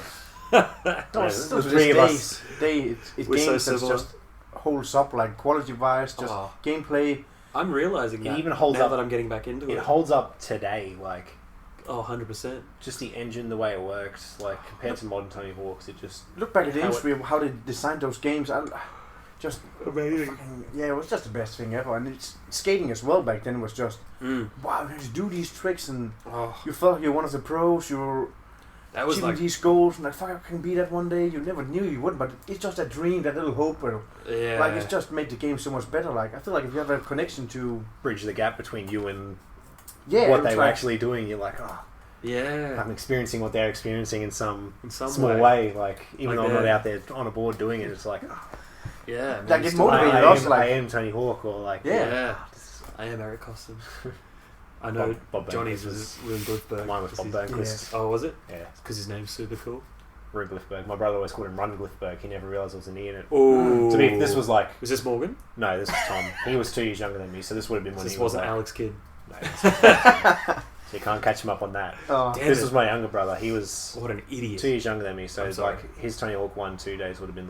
Those three of us. It's games that just holds up quality-wise, just gameplay. I'm realising that. It even holds now up that I'm getting back into it. It holds up today, 100%. Just the engine, the way it works, compared to modern Tony Hawk's, it just... Look back at the industry of how they designed those games. Just amazing. It was just the best thing ever. And skating as well back then was just wow, you had to do these tricks and you felt like you're one of the pros. You were achieving these goals and fuck, I can be that one day. You never knew you wouldn't, but it's just a dream, that little hope. It's just made the game so much better. I feel like if you have a connection to bridge the gap between you and what they were actually doing, you're I'm experiencing what they're experiencing in some small way. Even though I'm not out there on a board doing it, it's yeah, it motivated us. I am Tony Hawk, or I am Eric Costin. I know Bob Johnny's was Rune Glifberg. Mine was Bob Burnquist. Oh, was it? Yeah. Because his name's super cool. Rune Glifberg. My brother always called him Run Glifberg. He never realised there was an E in it. Oh. To me, this was Was this Morgan? No, this was Tom. He was 2 years younger than me, so this would have been when this he was wasn't Alex Kidd. No, so you can't catch him up on that. This was my younger brother. He was... What an idiot. 2 years younger than me, so it's his Tony Hawk 1 2 days would have been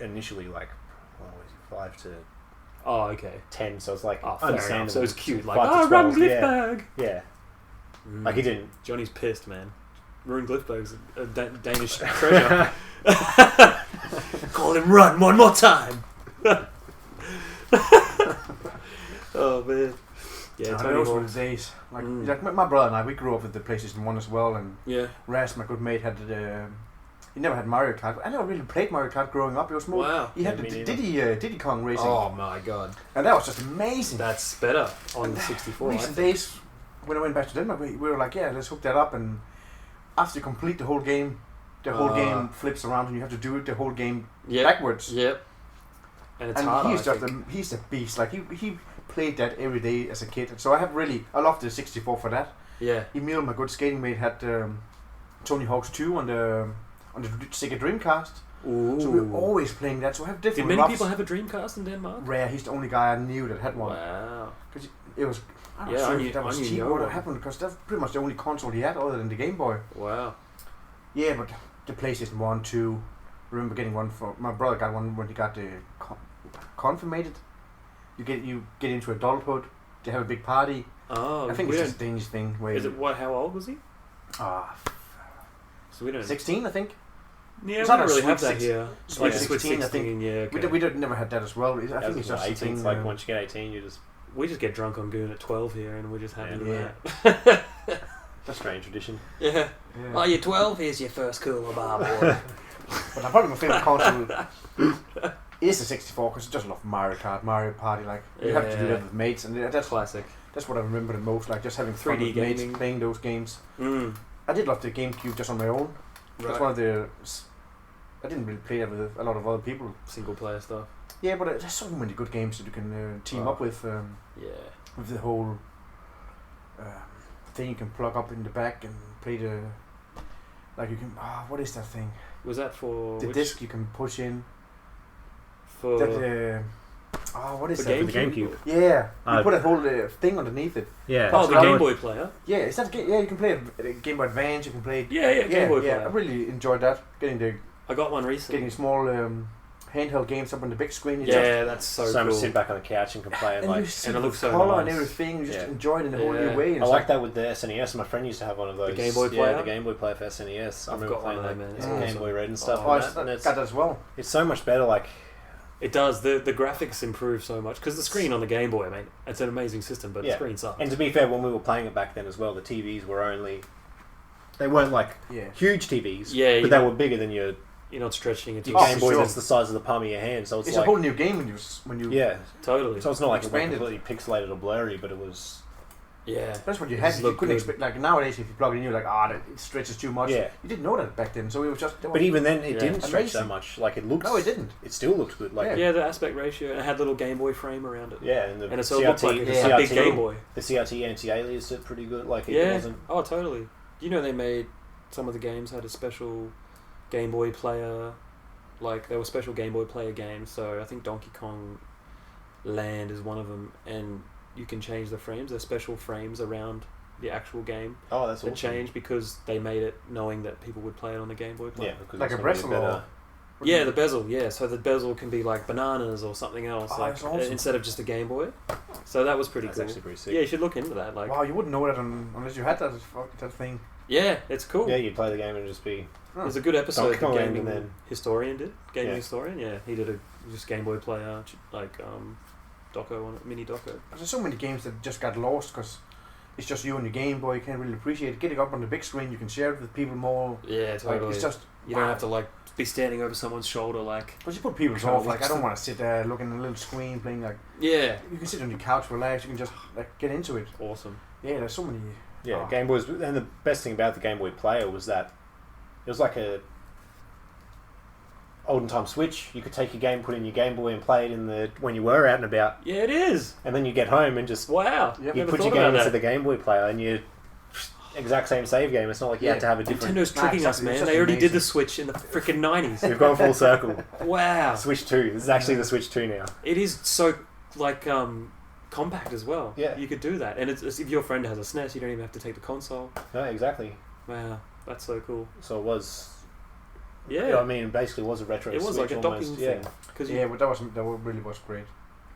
initially 5 to... Oh, okay. 10, so it's understandable. So it's cute. Run Glifberg! Yeah. He didn't... Johnny's pissed, man. Rune Glifberg's a Danish treasure. Call him run one more time. Oh man. Yeah, Tony those Hawk. were the days. Like my brother and I, we grew up with the PlayStation 1 as well, and Raz, my good mate, had he never had Mario Kart. I never really played Mario Kart growing up. It was more. Wow. He had the Diddy Kong racing. Oh my god. And that was just amazing. That's better on the 64. Recent days, when I went back to Denmark, we were like, yeah, let's hook that up. And after you complete the whole game, game flips around and you have to do it the whole game backwards. Yep. And it's hard. He's a beast. Like he played that every day as a kid. So I loved the 64 for that. Yeah. Emil, my good skating mate, had Tony Hawk's 2 on the Sega Dreamcast. Ooh. So we were always playing that. So I have different. Did many people have a Dreamcast in Denmark? Rare. He's the only guy I knew that had one. Wow. Because it was. I don't know if that was cheap or what happened, because that's pretty much the only console he had other than the Game Boy. Wow. Yeah, but the PlayStation 1, 2. I remember getting one for my brother. Got one when he got the confirmated. You get into adulthood. They have a big party. Oh, I think it's just a Danish thing. Is it what? How old was he? So we don't 16, I think. Yeah, we don't really have that here. Like 16, I think. Yeah, okay. We never had that as well. I think it's just 18. It's like once you get 18, we just get drunk on Goon at 12 here, and we're just happy with that. That's a strange tradition. Yeah. Oh, you're 12. Here's your first cooler bar, boy. But probably my favorite console is the 64, because I just love Mario Kart, Mario Party. Like you have to do that with mates, and that's classic. That's what I remember the most. Like just having fun 3D with gaming. mates, playing those games. I did love the GameCube just on my own. Right. That's one of the. I didn't really play that with a lot of other people. Single player stuff. Yeah, but there's so many good games that you can team up with. With the whole thing you can plug up in the back and play the. Like you can. What is that thing? Was that for the disc you can push in? For that, what is that? For the GameCube. Yeah, you put a whole thing underneath it. Yeah. Oh, the Game Boy player. Yeah, is that you can play a Game Boy Advance. You can play. Game Boy player. I really enjoyed that. I got one recently. Getting small handheld games up on the big screen. That's so cool. Much sit back on the couch and can play and and it looks so color and everything. You just enjoy it in a whole new way. I like that with the SNES. My friend used to have one of those. The Game Boy player. Yeah, the Game Boy player for SNES. I remember playing that. Man. Game Boy Red and stuff. I got that as well. It's so much better. Like it does. The graphics improve so much because the screen on the Game Boy, mate, it's an amazing system, but the screen sucks. And to be fair, when we were playing it back then as well, the TVs were only. They weren't like huge TVs. Yeah, but they were bigger than your. You're not stretching it. Your Game Boy that's the size of the palm of your hand, so it's like, a whole new game when you totally. So it's not like it was completely pixelated or blurry, but it was. Yeah, that's what you had. You couldn't expect. Like nowadays, if you plug it in, you're like, it stretches too much. Yeah, you didn't know that back then, so it was just. But even then, it didn't stretch so much. Like it looked. No, it didn't. It still looked good. Like the aspect ratio, and it had little Game Boy frame around it. Yeah, and it looked like a big Game Boy. The CRT anti-alias did pretty good. Like it wasn't. Oh, totally. You know, they made some of the games had a special Game Boy player. Like there were special Game Boy player games, so I think Donkey Kong Land is one of them, and you can change the frames. There's special frames around the actual game. Oh, that's awesome. Changed because they made it knowing that people would play it on the Game Boy player. Yeah, because like a bezel. Yeah, the bezel. Yeah, so the bezel can be like bananas or something else, awesome. Instead of just a Game Boy. So that was pretty cool. Actually pretty sick. Yeah, you should look into that. Like, wow, you wouldn't know that unless you had that thing. Yeah, it's cool. Yeah, you'd play the game and just be. There's a good episode the gaming then historian did. Gaming historian, yeah, he did a just Game Boy player like doco on it, mini doco. There's so many games that just got lost because it's just you and your Game Boy. You can't really appreciate it. Getting up on the big screen, you can share it with people more. Yeah, totally. Like, it's just you don't have to like be standing over someone's shoulder like. But you put people off. Like I don't want to sit there looking at a little screen playing like. Yeah. You can sit on your couch, relax. You can just like get into it. Awesome. Yeah, there's so many. Yeah, Game Boys, and the best thing about the Game Boy player was that it was like a olden time Switch. You could take your game, put in your Game Boy, and play it when you were out and about. Yeah, it is. And then you get home and just you put your game into the Game Boy player, and you exact same save game. It's not like you had to have a different. Nintendo's tricking us, man. They already did the Switch in the freaking 90s. We've gone full circle. Wow. Switch 2. This is actually the Switch 2 now. It is so like compact as well. Yeah, you could do that, and it's if your friend has a SNES, you don't even have to take the console. No, exactly. Wow, that's so cool. So it was. Yeah, I mean, it basically was a retro. It was Switch like a docking thing. But that really was great.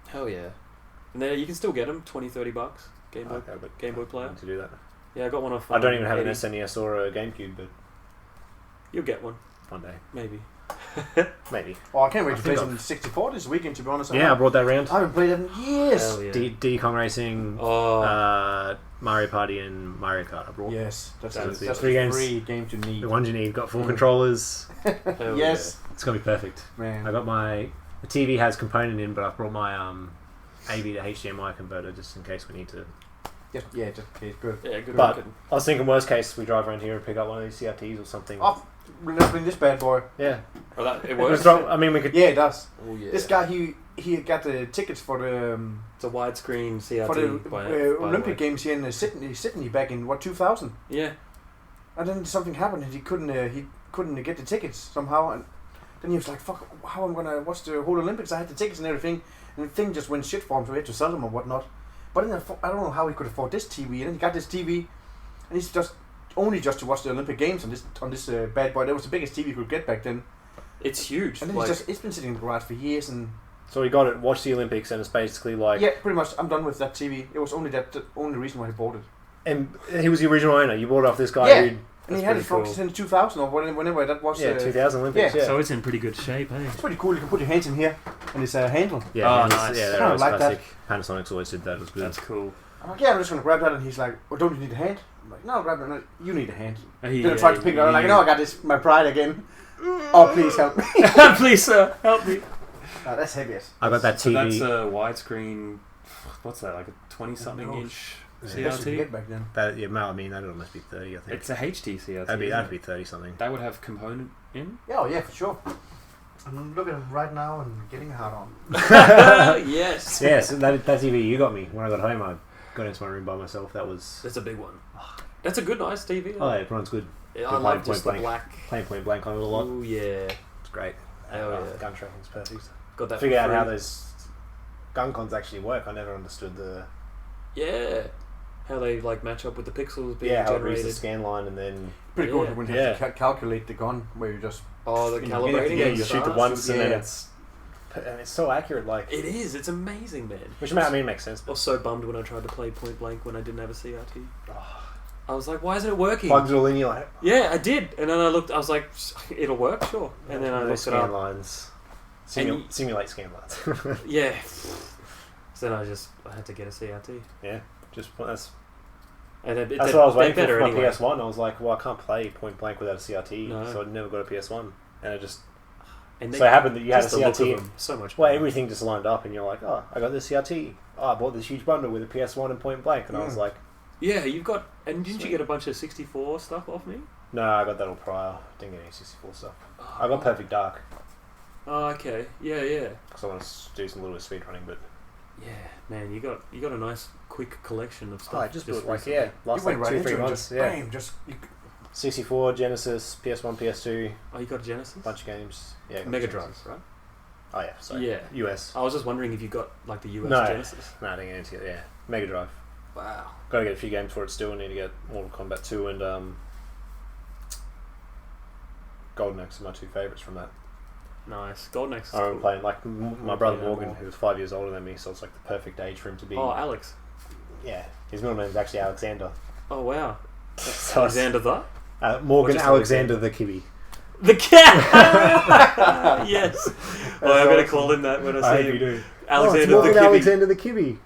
Hell yeah, and then you can still get them $20-$30 Game Boy Game Boy player to do that. Yeah, I got one off. I don't even have an SNES or a GameCube, but you'll get one one day, maybe. Maybe. Oh, I can't wait to play some 64 this weekend, to be honest. Yeah, I brought that round. I haven't played it in years. Hell yeah. Diddy Kong Racing, Mario Party, and Mario Kart I brought. Yes, that's the a 3 games. free game to need. The ones you need. Got 4 controllers. Yes. It's going to be perfect. Man. I got the TV has component in, but I've brought my AV to HDMI converter just in case we need to. Just in case. Good. Yeah, good. But I was thinking worst case we drive around here and pick up one of these CRTs or something. Oh, let's bring this bad boy. Yeah. Well, it works. I mean, we could. Yeah, it does. Oh, yeah. This guy, he got the tickets for the It's a widescreen CRT. for the by Olympic the way. Games here in Sydney back in 2000. Yeah. And then something happened and he couldn't get the tickets somehow. And then he was like, "Fuck! How am I gonna watch the whole Olympics? I had the tickets and everything." And the thing just went shit for him, so we had to sell them or whatnot. But then I don't know how he could afford this TV. And then he got this TV, and he's just to watch the Olympic Games on this bad boy. That was the biggest TV you could get back then. It's huge. And then it's been sitting in the garage for years. And So he got it, watched the Olympics, and it's basically like. yeah, pretty much. I'm done with that TV. It was only the only reason why I bought it. And he was the original owner. You bought it off this guy. Yeah. Who, And he had it from since 2000 or whenever that was. 2000 Olympics. yeah. Yeah. So it's in pretty good shape, eh? It's pretty cool. You can put your hands in here, and it's a handle. Yeah, Oh, and nice. Yeah, Kinda they're always like classic. Panasonic's always did that. It was good. That's cool. I'm like, yeah, I'm just gonna grab that, and he's like, "Oh, don't you need a hand?" I'm like, "No, I'll grab it." No, you need a hand. Then I tried to pick it up. I'm like, "No, I got this. My pride again." Oh, please help me. Please, sir, help me. That's heavy. I got that TV. So that's a widescreen. What's that? Like a 20-something inch That's what you CRT. get back then. That, yeah, I mean, that'd almost be 30, I think. It's a HD CRT. That'd be 30 something. That would have component in. Yeah, yeah, for sure. I'm looking at him right now and getting hard on. Yes. Yes, that TV you got me when I got home. I got into my room by myself. That was. That's a big one. That's a good, nice TV. Oh, yeah, everyone's good. Yeah, Good I love Point just the Blank. black. Playing Point Blank on it a lot. Oh yeah. It's great. Hell yeah. Gun tracking's perfect. Got that. Figure out for how free. those gun cons actually work. I never understood the. Yeah. How they like match up with the pixels being How it reads generated. the scan line and then. Pretty Yeah. good when you have to calculate the gun, where you just Oh, the in the beginning of the calibrating. game, and You shoot the stuff. once and then Yeah. it's so accurate. Like, It is. It's amazing, man. which I mean makes sense. I But was so bummed when I tried to play Point Blank when I didn't have a CRT. I was like, why isn't it working? plugs it all in. You're like, Yeah, I did. And then I looked, I was like, it'll work, sure. And then I no looked it scan up. lines. And Simulate scan lines. Yeah. So then I had to get a CRT. Yeah, that's And what I was waiting for better my anyway. PS1. I was like, well, I can't play Point Blank without a CRT, No. so I never got a PS1. And it just And so it happened that you had a just the look of CRT. them, so much Well, better. everything just lined up, and you're like, oh, I got this CRT. Oh, I bought this huge bundle with a PS1 and Point Blank, and I was like, Yeah, you've got... And didn't you get a bunch of 64 stuff off me? no, I got that all prior. Didn't get any 64 stuff. I got Perfect Dark Oh, okay. Yeah. because I want to do some little bit of speed running, but Yeah, man, you got a nice, quick collection of stuff. I just bought like recently. last you went like right 2-3 into it, months. just Yeah, bam, just 64, Genesis, PS1, PS2, Oh, you got a Genesis? bunch of games. Yeah, got Mega Genesis. Drive, right? Oh yeah, sorry. Yeah. US. I was just wondering if you got like the US No. Genesis. No, I didn't get into it. Yeah, Mega Drive. Wow. Got to get a few games for it still. I need to get Mortal Kombat 2 and Golden Axe are my 2 favourites from that. Nice. Golden Axe is I remember cool. playing like my brother Yeah, Morgan, more. who was 5 years older than me, so it's like the perfect age for him to be. Oh, Alex. Yeah, his middle name is actually Alexander. Oh, wow. So Alexander the? Morgan just Alexander the Kibbey. The cat! Yes. Well, I'm going to call him that when I I see hope you him. do. Alexander it's the Morgan Kibbey. Alexander the Kibbey.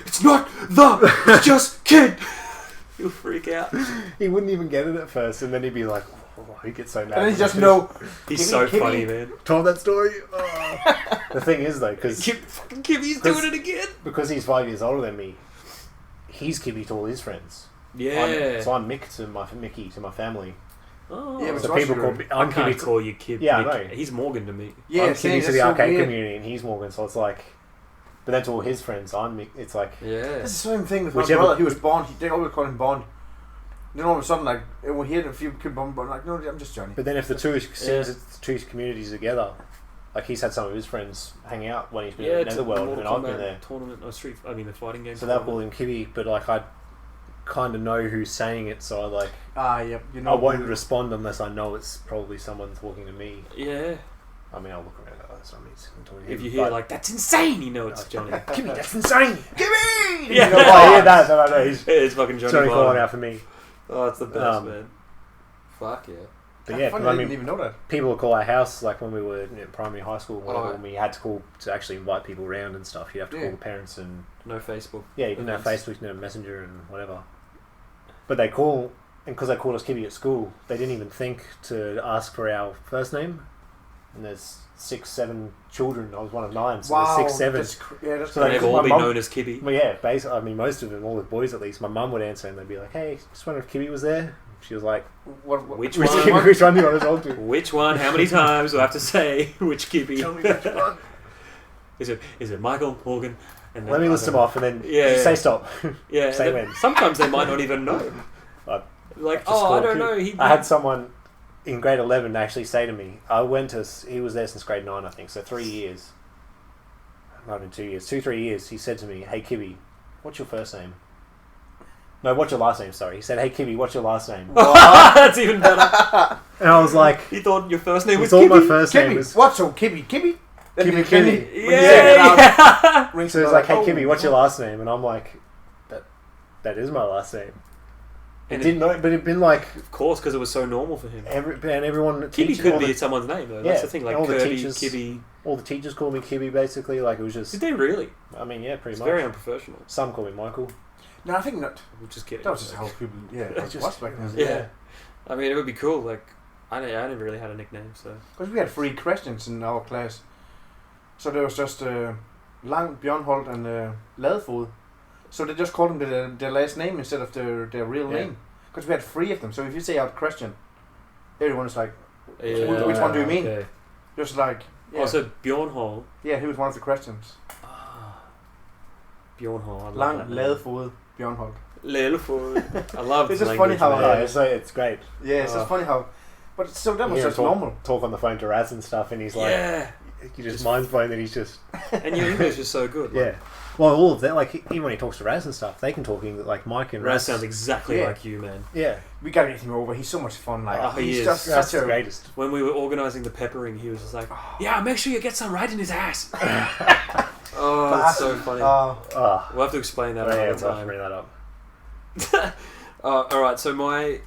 It's not the, it's just kid! He'll freak out. He wouldn't even get it at first, and then he'd be like, oh, he gets so mad. and then you just know He's Kibbey, so Kibbey. funny, man. Told that story. Oh. The thing is though, Fucking Kibbey's doing it again. because he's 5 years older than me, he's Kibbey to all his friends. Yeah. So I'm Mick to my Mickey to my family. Oh. Yeah, but So Josh, people call you're- me. I I'm can't Kibbey. call you Kib. Yeah, I Nick. know. He's Morgan to me. yeah, I'm saying Kibbey to that's the so arcade weird. community, and he's Morgan. So it's like, but then to all his friends, I'm Mick. It's like, Yeah. It's the same thing with Whichever- my brother. He was Bond. They always call him Bond. Then all of a sudden, like, when he had a few kid Bond, I'm like, no, I'm just Johnny. but then if the two communities together, like he's had some of his friends hang out when he's been Yeah, in Netherworld, Mortal and I've been Kombat there. tournament or street. I mean, the fighting game. So they'll call him Kibbey, but like I kind of know who's saying it, so I like Yep. You know, I won't respond unless I know it's probably someone talking to me. Yeah. I mean, I'll look around. Oh, that's not me talking to If him, you hear but- like that's insane, you know it's Johnny. Kibbey, that's insane. Kibbey! Yeah. You know, Oh, yeah, that. No, he's It's fucking Johnny. Johnny calling Bond. out for me. Oh, it's the best, Um, man. Fuck yeah. But yeah, I didn't even know that. People would call our house, like when we were in primary, high school, whatever, when we had to call to actually invite people around and stuff. You have to call the parents and... No Facebook. Yeah, you didn't have Facebook, you didn't have Messenger and whatever. But they call, and because they called us Kibbey at school, they didn't even think to ask for our first name. And there's 6, 7 children. I was one of 9, so there's 6, 7. That's so they've all been known as Kibbey. Well, yeah, basically, I mean, most of them, all the boys at least, my mum would answer and they'd be like, "Hey, just wondering if Kibbey was there." She was like, which one? Which one do you want to talk to? Which one? How many times do I have to say which Kibbey? Tell me which one. Is it Michael, Morgan? And let me list them off and then say stop. Yeah. Say when. Sometimes they might not even know. Like, I don't know. I had someone in grade 11 actually say to me, he was there since grade 9, I think, so 3 years. Not in 2 years. 2-3 years. He said to me, "Hey, Kibbey, what's your first name?" No, what's your last name, sorry. He said, "Hey, Kibbey, what's your last name?" That's even better. And I was like... He thought your first name was Kibbey? Kibbey? My first name was... What's so Kibbey? Kibbey? Kibbey. Yeah. So it's like, "Hey, Kibbey, what's your last name?" And I'm like, that is my last name. It didn't know, but it'd been like... Of course, because it was so normal for him. Everyone... Kibbey could be someone's name, though. That's the thing, like Kirby, Kibbey... All the teachers called me Kibbey, basically. Like, it was just... Did they really? I mean, yeah, pretty much. It's very unprofessional. Some call me Michael. No, I think not. I'm just kidding. That was just how people... Yeah, it was back then. Yeah. I mean, it would be cool. Like, I never really had a nickname, so... Because we had 3 questions in our class. So there was just Lang, Bjørnholt and Ladefod. So they just called them their last name instead of their real name. Because we had 3 of them. So if you say out question, everyone is like, which one do you mean? Okay. Just like... Yeah. Oh, so Bjørnholt. Yeah, he was one of the questions. Bjørnholt. Lang, Ladefod, Bjørnholt. Ladefod. I love it's just funny how... it's great. Yeah, it's just funny how... But so that was just normal. Talk on the phone to Raz and stuff, and he's like... Yeah. You just mind's blown that he's just... And your English is so good. Like. Yeah. Well, all of that, like, even when he talks to Raz and stuff, they can talk English, like Mike and Raz sounds exactly like you, man. Yeah. We gotta get him over. He's so much fun. Like, he is. Just such the greatest. When we were organising the peppering, he was just like, "Yeah, make sure you get some right in his ass." Oh, that's so funny. We'll have to explain that another time. Bring that up. Alright, so my...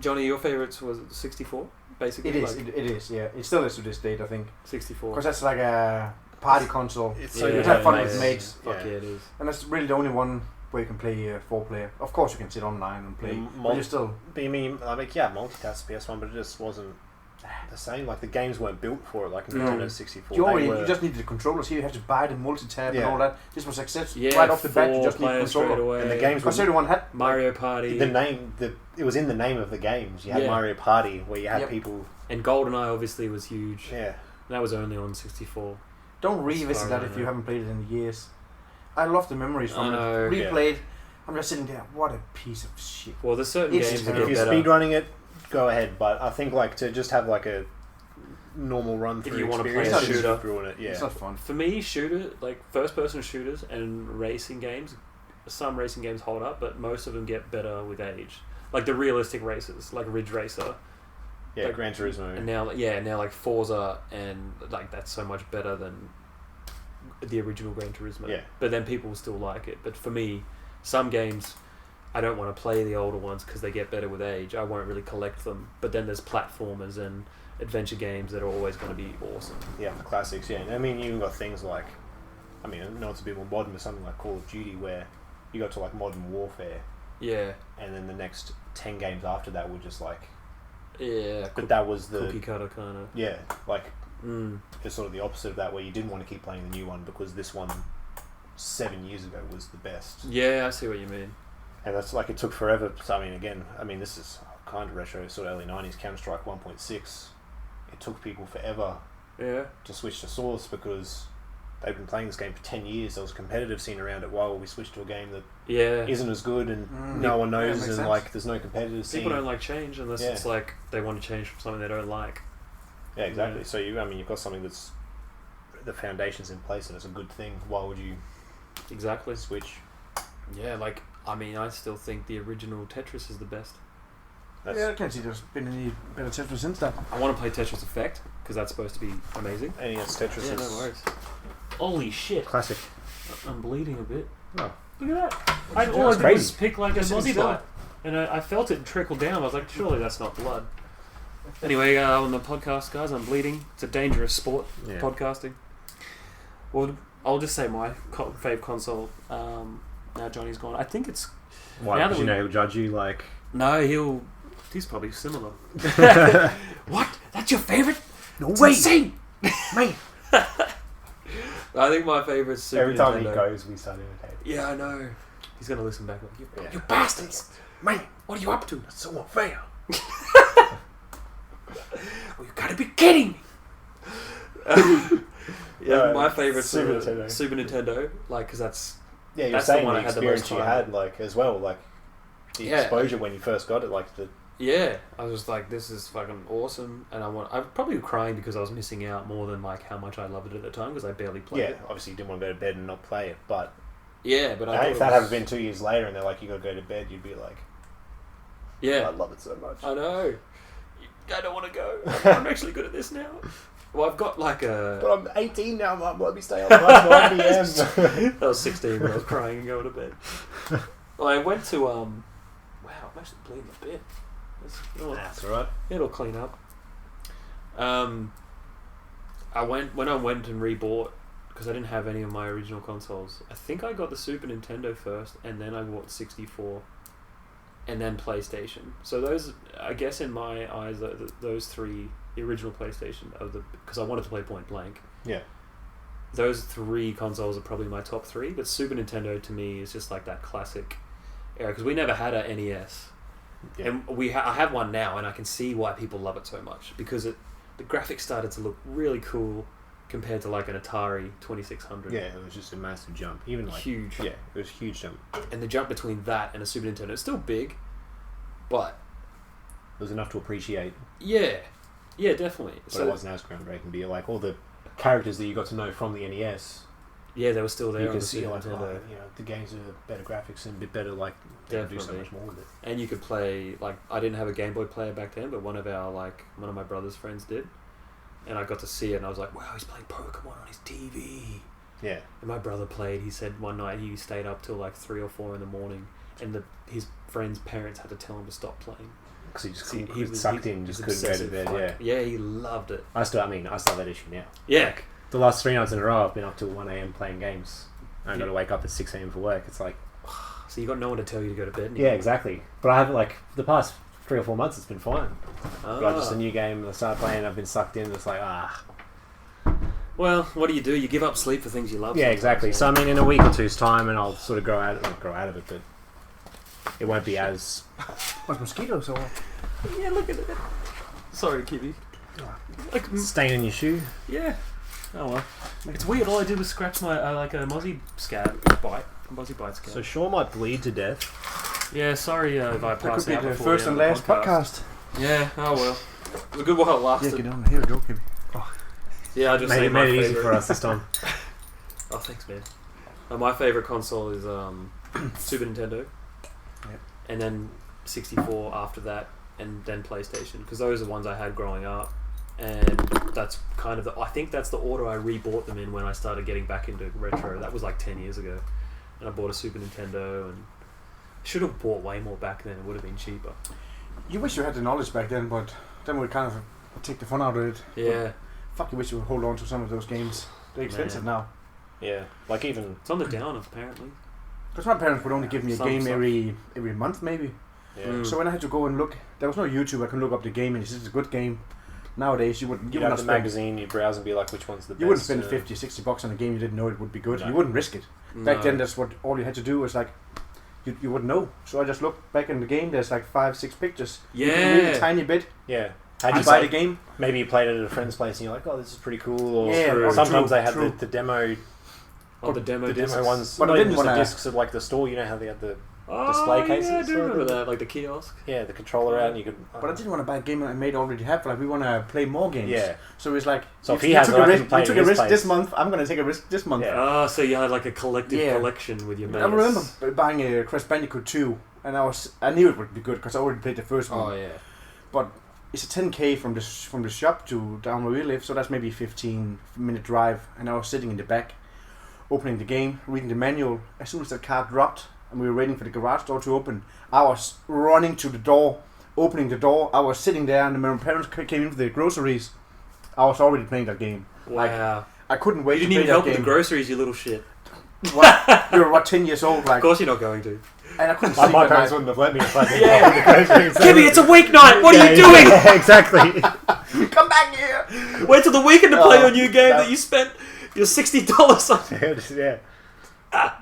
Johnny, your favourites was 64, basically? It is, yeah. It still is to this date, I think. 64. Because that's like a party console. It's so you have fun with mates. Fuck yeah, it is. And that's really the only one where you can play 4-player. Of course you can sit online and play, but you still... But you mean, multitask PS1, but it just wasn't the same. Like, the games weren't built for it, like in Nintendo 64. You just needed the controllers here. You had to buy the multi-tab and all that. This was success. Right off the bat, you just need a controller. And the games... Because everyone had... Mario Party. It was in the name of the games. You had Mario Party, where you had people... And GoldenEye obviously was huge. Yeah. That was only on 64. Don't revisit that if you haven't played it in years. I love the memories from it. Replayed. I'm just sitting there. What a piece of shit. Well, there's certain games that get better. If you're speedrunning it, go ahead. But I think like to just have like a normal run through. If you want to play a shooter, it's not fun. For me, first-person shooters and racing games. Some racing games hold up, but most of them get better with age. Like the realistic races, like Ridge Racer. Yeah, like, Gran Turismo. And now like Forza, and like that's so much better than the original Gran Turismo. Yeah. But then people still like it. But for me, some games, I don't want to play the older ones because they get better with age. I won't really collect them. But then there's platformers and adventure games that are always going to be awesome. Yeah, the classics, yeah. I mean, you've got things like, I know it's a bit more modern, but something like Call of Duty where you got to like Modern Warfare. Yeah. And then the next 10 games after that were just like... Yeah. But that was the... Cookie cutter kind of. Yeah, like... It's sort of the opposite of that, where you didn't want to keep playing the new one because this one 7 years ago was the best. Yeah, I see what you mean. And that's like, it took forever. So this is kind of retro, sort of early 90s, Counter-Strike 1.6. It took people forever to switch to Source because they've been playing this game for 10 years. There was a competitive scene around it while we switched to a game that isn't as good and no one knows, and like there's no competitive scene. People don't like change unless it's like they want to change from something they don't like. Yeah, exactly. Yeah. So you've got something that's the foundation's in place and it's a good thing. Why would you switch? Yeah, I still think the original Tetris is the best. I can't see there's been any better Tetris since that. I want to play Tetris Effect because that's supposed to be amazing. And yes, Tetris is... no worries. Holy shit. Classic. I'm bleeding a bit. Oh. Look at that. All I did was pick like a Mozzie bite. And I felt it trickle down. I was like, surely that's not blood. Anyway, on the podcast, guys, I'm bleeding. It's a dangerous sport, podcasting. Well, I'll just say my fave console. Now Johnny's gone. I think it's. Why? Because he'll judge you like. No, he's probably similar. What? That's your favorite? No way! Insane, mate. I think my favorite is Super Every time Nintendo. he goes, we start imitating. Yeah, I know. He's gonna listen back like, you bastards, mate! What are you up to? That's so unfair. Oh, you gotta be kidding me! My favorite Super Nintendo. Super Nintendo, like, because that's you're that's saying the one the I had the most experience you time. had, like as well, like the exposure when you first got it, like the. Yeah, I was like, this is fucking awesome, and I'm probably crying because I was missing out more than like how much I loved it at the time because I barely played it. Obviously you didn't want to go to bed and not play it, but but I if that had been 2 years later and they're like, you got to go to bed, you'd be like, I love it so much. I know. I don't want to go. I'm actually good at this now. Well, I've got like a. But I'm 18 now, Mum. Let me stay up past 9 p.m. I was 16 when I was crying and going to bed. Well, I went to Wow, I'm actually bleeding a bit. That's alright. It'll clean up. I went and rebought because I didn't have any of my original consoles. I think I got the Super Nintendo first, and then I bought 64, and then PlayStation. So those, I guess, in my eyes, those three, the original PlayStation, because I wanted to play Point Blank. Yeah. Those three consoles are probably my top three, but Super Nintendo to me is just like that classic era because we never had a NES. Yeah. And I have one now, and I can see why people love it so much because the graphics started to look really cool compared to like an Atari 2600. Yeah, it was just a massive jump, even like huge. Yeah, it was a huge jump. And the jump between that and a Super Nintendo is still big, but it was enough to appreciate. Yeah, definitely. But it wasn't as groundbreaking. But like all the characters that you got to know from the NES. Yeah, they were still there. You could see like, the games are better graphics and a bit better. Like they could do so much more with it. And you could play like I didn't have a Game Boy player back then, but one of my brother's friends did, and I got to see it, and I was like, wow, he's playing Pokemon on his TV. Yeah. And my brother played. He said one night he stayed up till like 3 or 4 in the morning, and his friend's parents had to tell him to stop playing. Because he was sucked in, just couldn't go to bed. Yeah, he loved it. I still have that issue now. Yeah. Like, the last 3 nights in a row, I've been up till 1 a.m. playing games. I got to wake up at 6 a.m. for work. It's like... So you got no one to tell you to go to bed anymore. Yeah, exactly. But I haven't, like, the past 3 or 4 months, it's been fine. But just a new game, I start playing, I've been sucked in, it's like, Well, what do? You give up sleep for things you love. Yeah, exactly. Yeah. So, I mean, in a week or two's time, and I'll sort of grow out of it, but it won't be as... What's mosquitoes or... Yeah, look at it. Sorry, Kibbey. Like stain in your shoe? Yeah. Oh well. It's weird. All I did was scratch my like a mozzie bite. So Shaun might bleed to death. Yeah. Sorry if I passed out. Could be the first and last podcast. Yeah. Oh well. It was a good while it lasted. Yeah, get on. Here we go, Kibbey. Oh. Yeah, I just made it easy for us this time. Oh, thanks, man. My favorite console is Super Nintendo. Yep. And then 64 after that, and then PlayStation, because those are the ones I had growing up. And that's kind of I think that's the order I rebought them in when I started getting back into retro. That was like 10 years ago. And I bought a Super Nintendo, and should have bought way more back then. It would have been cheaper. You wish you had the knowledge back then, but then we'd kind of take the fun out of it. Yeah. But fuck, you wish you would hold on to some of those games. They're expensive now. Yeah. Like even... It's on the down, apparently. Because my parents would only give me a game every month, maybe. Yeah. So when I had to go and look, there was no YouTube. I could look up the game, and it's a good game. Nowadays, you wouldn't. You'd have the magazine, you'd browse and be like, which one's the best? You wouldn't spend 50, 60 bucks on a game you didn't know it would be good. No. You wouldn't risk it. Back then, that's what all you had to do was like, you wouldn't know. So I just looked back in the game. There's like 5, 6 pictures. Yeah. You can read a tiny bit. Yeah. How'd you buy the game? Maybe you played it at a friend's place and you're like, oh, this is pretty cool. Or yeah, sometimes they had the demo. Oh, the demo ones. But I didn't want the discs at like the store. You know how they had the display cases? Yeah, I do remember that, like the kiosk. Yeah, the controller out and you could... But I didn't want to buy a game I made already have. Like, we want to play more games. Yeah. So it's like, so if he has you took a risk this month, I'm going to take a risk this month. Yeah. So you had like a collective collection with your mates. I remember buying a Crash Bandicoot 2, and I knew it would be good because I already played the first one. Oh, yeah. But it's a 10k from the shop to down where we live, so that's maybe a 15-minute drive, and I was sitting in the back, opening the game, reading the manual. As soon as that car dropped, and we were waiting for the garage door to open, I was running to the door, opening the door. I was sitting there, and when my parents came in for the groceries, I was already playing that game. Wow. I couldn't wait. You didn't even help with the groceries, you little shit. What? You were 10 years old? Like, of course you're not going to. And I couldn't sleep. My parents wouldn't have let me fucking Kibbey, it's a weeknight. What are you doing? Yeah, exactly. Come back here. Wait till the weekend to play your new game that you spent your $60 on. Yeah.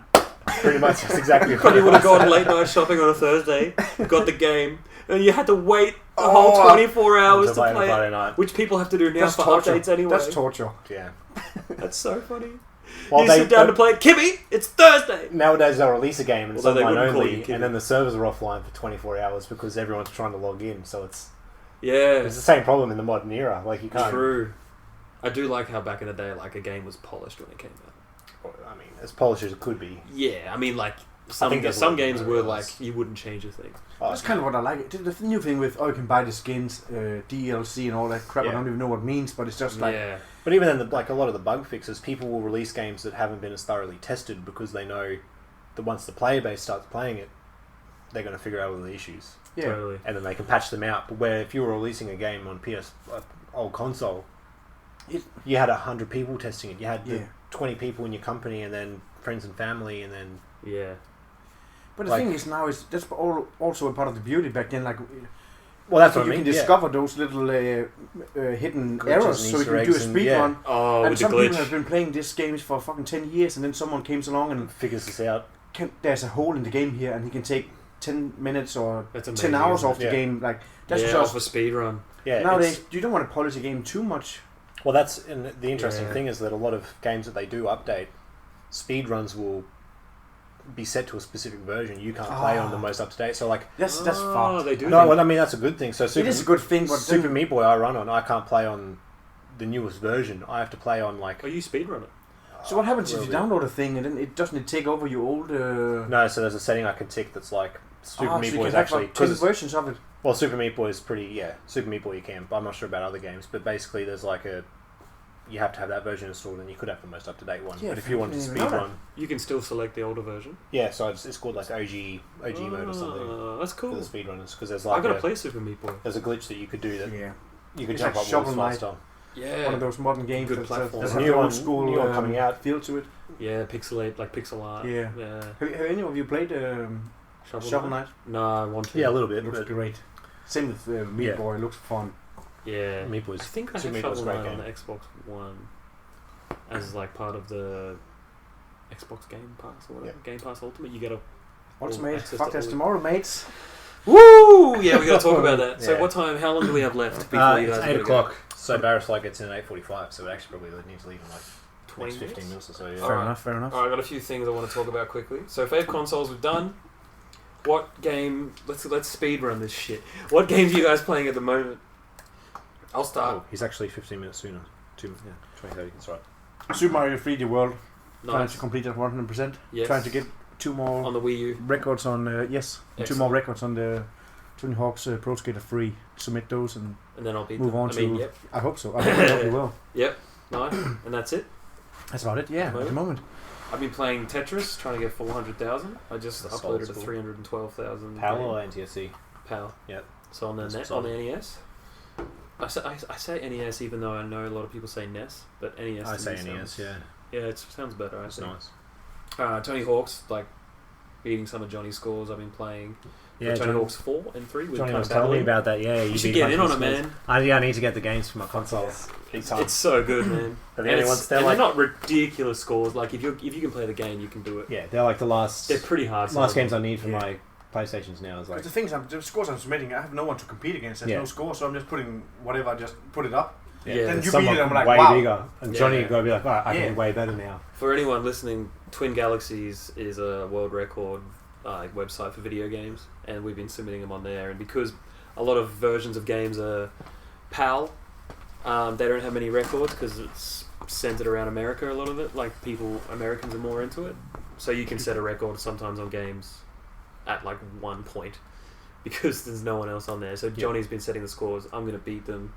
Pretty much. That's exactly. You probably would have gone late night shopping on a Thursday, got the game, and you had to wait a whole 24 hours to play it. Which people have to do now for updates anyway. That's torture. Yeah. That's so funny. Well, you sit down to play it. Kibbey, it's Thursday! Nowadays they'll release a game and it's online only, and then the servers are offline for 24 hours because everyone's trying to log in, so it's the same problem in the modern era. Like, you can't... True. I do like how back in the day, like, a game was polished when it came out. I mean, as polished as it could be. Yeah, I mean, like, some games were like, you wouldn't change a thing. That's kind of what I like. The new thing with, you can buy the skins, DLC and all that crap, I don't even know what it means, but it's just like... Yeah. But even then, like, a lot of the bug fixes, people will release games that haven't been as thoroughly tested because they know that once the player base starts playing it, they're going to figure out all the issues. Yeah. Totally. And then they can patch them out. But where if you were releasing a game on old console, you had 100 people testing it. You had 20 people in your company and then friends and family and then... Yeah. But the thing is now, that's also a part of the beauty back then, like... Well, that's what I mean. You can discover those little hidden errors, so you can do a speed run. Oh, and with some the glitch. people have been playing these games for fucking 10 years, and then someone comes along and figures this out. There's a hole in the game here, and he can take 10 minutes or that's 10 hours off the game. Like that's just off a speed run. Yeah. Nowadays, you don't want to polish a game too much. Well, that's the interesting thing is that a lot of games that they do update, speed runs will be set to a specific version. You can't play on the most up to date. So like that's fucked. They do. No, well, I mean that's a good thing. So it is a good thing, but Super Meat Boy I run on, I can't play on the newest version. I have to play on like. Oh, you speedrun it. So what happens if you download a thing and then it doesn't take over your old? No, so there's a setting I can tick that's like Super Meat Boy is actually because versions of it. Well, Super Meat Boy is pretty Super Meat Boy you can, but I'm not sure about other games. But basically, there's like you have to have that version installed, and you could have the most up to date one. But if you want to speedrun, you can still select the older version. Yeah, so it's called like OG mode or something. That's cool. For the speedrunners, because there's like I gotta play Super Meat Boy. There's a glitch that you could do that. Yeah, you could jump up walls faster. Yeah, one of those modern games. Good platform. There's a new one coming out. Feel to it. Yeah, pixelate like pixel art. Yeah. Have any of you played Shovel Knight? No, I want to. Yeah, a little bit. It looks great. Same with Meat Boy. It looks fun. Yeah, Meat Boy's. I think I have Shovel Knight on the Xbox One as like part of the Xbox Game Pass or whatever. Game Pass Ultimate. You get a UltiMATES. Fuck that's tomorrow, mates. Woo! Yeah, we got to talk about that. So, what time? How long do we have left before you guys? It's 8 o'clock. So Barris like gets in at 8:45. So it actually probably needs to leave in like 20 15 minutes or so. Yeah. Fair enough. Alright, I got a few things I want to talk about quickly. So, fave consoles we've done. What game? Let's speed run this shit. What games are you guys playing at the moment? I'll start. Oh, he's actually 15 minutes sooner. 2030. That's right. Super Mario 3D World. Nice. Trying to complete it 100%. Yes. Trying to get 2 more on the Wii U records on. Excellent. 2 more records on the Tony Hawk's Pro Skater 3. Submit those and then I'll move on to. Yep. I hope so. I hope you will. Yep. Nice. And that's it. That's about it. Yeah. At the moment. I've been playing Tetris, trying to get 400,000. I just uploaded to 312,000. PAL or NTSC? PAL. Yep. So on the NES. I say NES even though I know a lot of people say NES, but NES. I say NES. Yeah. Yeah, it sounds better. That's nice. Tony Hawk's like beating some of Johnny's scores. I've been playing. Yeah, Tony Hawk's 4 and 3. Johnny was telling me about that. Yeah, you should get in on it, man. I need to get the games for my consoles. It's so good, man. They're not ridiculous scores. Like if you can play the game, you can do it. Yeah, they're like the last. They're pretty hard. Last games I need for my PlayStations now is like. The things the scores I'm submitting, I have no one to compete against. There's no score, so I'm just putting whatever. I just put it up. Yeah. Then you beat it, I'm like, way wow. bigger, and Johnny go be like, oh, I can be way better now. For anyone listening, Twin Galaxies is a world record website for video games, and we've been submitting them on there. And because a lot of versions of games are PAL, they don't have many records because it's centered around America. A lot of it, like Americans are more into it. So you can set a record sometimes on games at like 1 point because there's no one else on there. So Johnny's been setting the scores. I'm going to beat them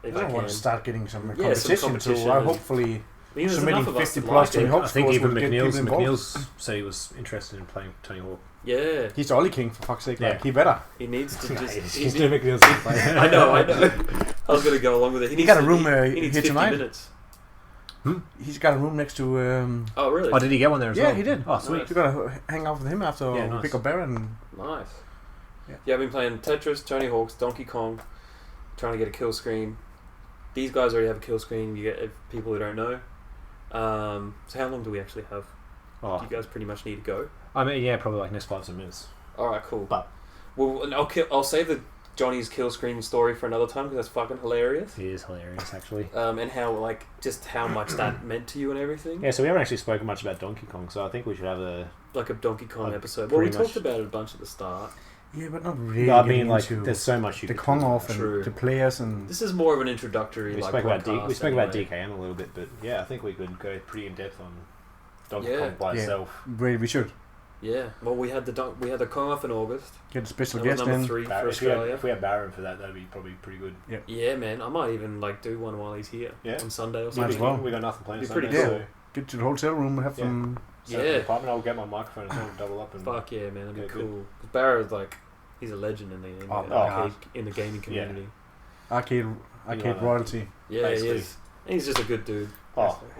if I can. Want to start getting some competition. So I hopefully. Submitting 50 plus Tony Hawk. I think even McNeil's said he was interested in playing Tony Hawk Yeah. He's the Ollie King, for fuck's sake. Yeah. Like, he better. He needs to just... He's doing big deals. I know. I was going to go along with it. He got a room he needs here 50 tonight. minutes. He's got a room next to... Oh, really? Oh, did he get one there as well? Yeah, he did. Oh, sweet. We're going to hang out with him after we pick up Baron. Nice. Yeah, I've been playing Tetris, Tony Hawk's, Donkey Kong, trying to get a kill screen. These guys already have a kill screen. You get people who don't know. So how long do we actually have? Do you guys pretty much need to go? I mean, yeah, probably like next 5 minutes. Alright, cool. But well, I'll save the Johnny's kill screen story for another time because that's fucking hilarious. He is hilarious, actually. And how just how much that meant to you and everything. Yeah, so we haven't actually spoken much about Donkey Kong, so I think we should have a Donkey Kong episode. Well, we talked about it a bunch at the start. Yeah, but not really. No, I mean, like, there's so much you the could Kong talk off about. and the players and... This is more of an introductory. We spoke about DKM a little bit, but yeah, I think we could go pretty in depth on Donkey Kong by itself. Really, we should. Yeah. Well, we had the Kong off in August. Get a special that guest was number in. 3 for Australia. If we had Baron for that, that'd be probably pretty good. Yep. Yeah, man. I might even do one while he's here on Sunday or something. Might as well. We got nothing planned. It'd be pretty cool. So. Get to the hotel room and have some... Apartment, I'll get my microphone and sort of double up. And fuck yeah, man. That'd be cool. Barra's he's a legend in the gaming community. Arcade royalty. Yeah, he is. And he's just a good dude.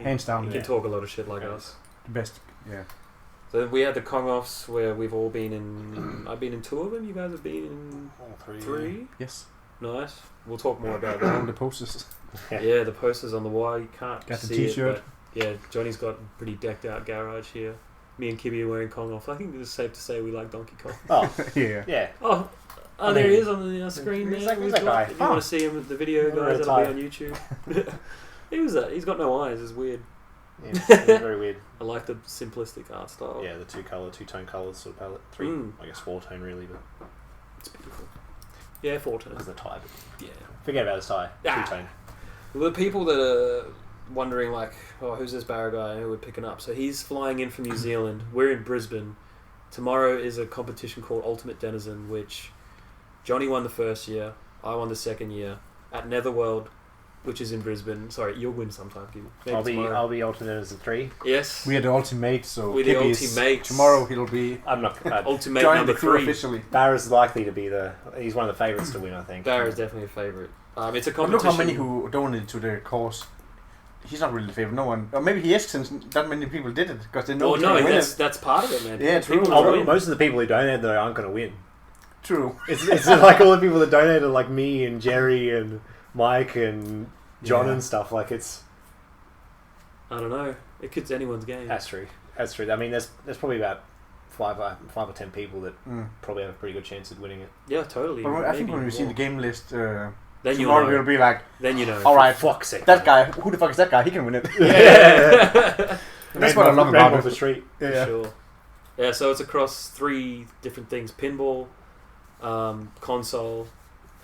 Hands down. He can talk a lot of shit like us. The best, yeah. So we had the Kong offs where we've all been in... I've been in 2 of them. You guys have been in 3? Yes. Nice. We'll talk more about that. The posters. Yeah, the posters on the wall. You can't got the see t-shirt. it, but yeah, Johnny's got a pretty decked out garage here. Me and Kibbey are wearing Kong off. I think it's safe to say we like Donkey Kong. Yeah. Oh, there he is on the screen there. If you want to see him, the video guys, that'll be on YouTube. He's got no eyes. It's weird. Yeah, it's very weird. I like the simplistic art style. Yeah, the two-tone colours sort of palette. 3, I guess 4-tone really, but it's beautiful. Yeah, 4-tone. Because the tie. Yeah. Forget about the tie. 2-tone. Well, the people that are wondering who's this Barra guy who we're picking up? So he's flying in from New Zealand. We're in Brisbane. Tomorrow is a competition called Ultimate Denizen, which Johnny won the first year. I won the second year at Netherworld, which is in Brisbane. Sorry, you'll win sometime, Kibbey. I'll be Ultimate Denizen 3. Yes. We are the UltiMATES, so we're the UltiMATEs. Tomorrow he'll be... I'm not... Ultimate join number the crew 3. officially. Barra's likely to be he's one of the favourites to win, I think. Barra's definitely a favourite. It's a competition. But look how many who donated to the cause. He's not really the favourite. No one... Or maybe he is, since that many people did it, because they know that's part of it, man. Yeah, true. Most of the people who donated, though, aren't going to win. True. It's like all the people that donated, like me and Jerry and Mike and John and stuff. Like, it's... I don't know. It could anyone's game. That's true. I mean, there's probably about 5 or 10 people that probably have a pretty good chance at winning it. Yeah, totally. But I think when we see the game list... then tomorrow we'll be like... Then you know. Alright, fuck's sake. That guy, who the fuck is that guy? He can win it. Yeah. That's what I love about it. The street. Yeah. Sure. Yeah, so it's across 3 different things. Pinball, console,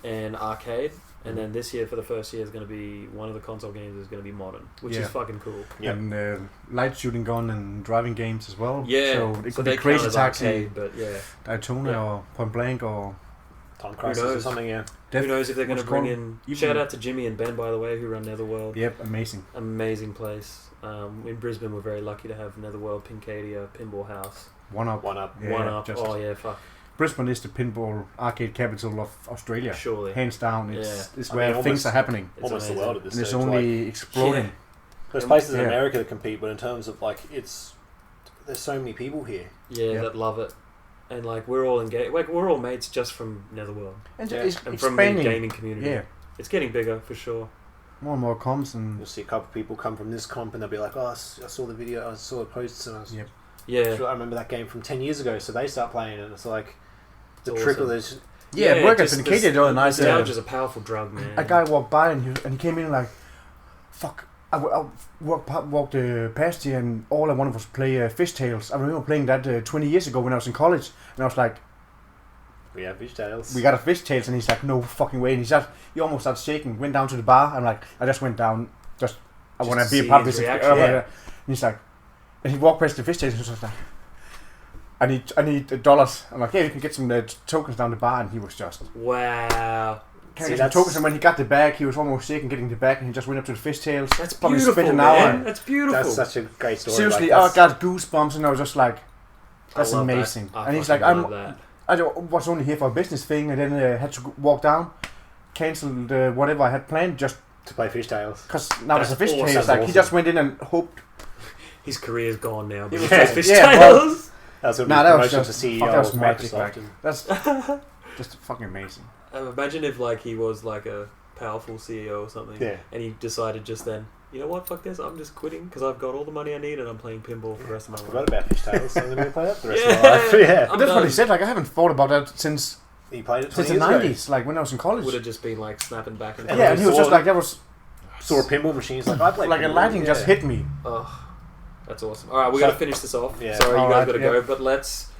and arcade. And then this year, for the first year, is going to be... One of the console games is going to be modern, which is fucking cool. Yep. And light shooting gun and driving games as well. Yeah. So it could be Crazy Taxi, but Daytona or Point Blank or... Time Crisis or something, yeah. Who knows if they're going to bring in... Shout out to Jimmy and Ben, by the way, who run Netherworld. Yep, amazing. Amazing place. In Brisbane, we're very lucky to have Netherworld, Pincadia, Pinball House. One up. Yeah, one up. Oh, yeah, fuck. Brisbane is the pinball arcade capital of Australia. Surely. Hands down, it's where things are happening. Almost the world at this stage. stage. And it's only exploding. Yeah. There's places in America that compete, but in terms of, there's so many people here. Yeah, that love it. And we're all engaged. We're all mates just from Netherworld. And it's and from the gaming community. Yeah. It's getting bigger for sure. More and more comps, and you'll see a couple of people come from this comp and they'll be like, "Oh, I saw the video, I saw the posts, and I was I remember that game from 10 years ago." So they start playing it, and it's like the trickle is. Yeah, work at Pincadia the other night. Nostalgia is a powerful drug, man. A guy walked by and he came in like, "Fuck." I walked past here and all I wanted was to play Fishtails. I remember playing that 20 years ago when I was in college, and I was like, "We have Fishtails. We got a Fishtails," and he's like, "No fucking way!" And he almost started shaking. Went down to the bar. I'm like, I just went down. I want to be a part of this. And he's like, and he walked past the Fishtails and he was like, I need dollars. I'm like, yeah, you can get some tokens down the bar, and he was just wow. Tokens, and when he got the bag, he was almost shaking getting the bag, and he just went up to the Fishtails. That's beautiful, spent an man. hour. That's beautiful. That's such a great story. Seriously, I got goosebumps, and I was just like, That's amazing. That. And he's like, I was only here for a business thing, and then had to walk down, cancelled whatever I had planned just to play fishtails. Because now it's a fishtails. Like he just wwent in and hoped. His career's gone now. But fishtails. That was just CEO. That was magic. Like, that's just fucking amazing. Imagine if like he was like a powerful CEO or something, and he decided just then, you know what, fuck this, I'm just quitting because I've got all the money I need and I'm playing pinball for the rest of my life. I forgot about fishtails, so I'm going to play that the rest of my life. But that's what he said. Like I haven't thought about that since. He played it since the 90s, like when I was in college. Would have just been like snapping back and and he was just like that was. Saw pinball machines like I played. Like a lightning just hit me. Oh, that's awesome. All right, we got to finish this off. Yeah. Sorry, you guys got to go. But let's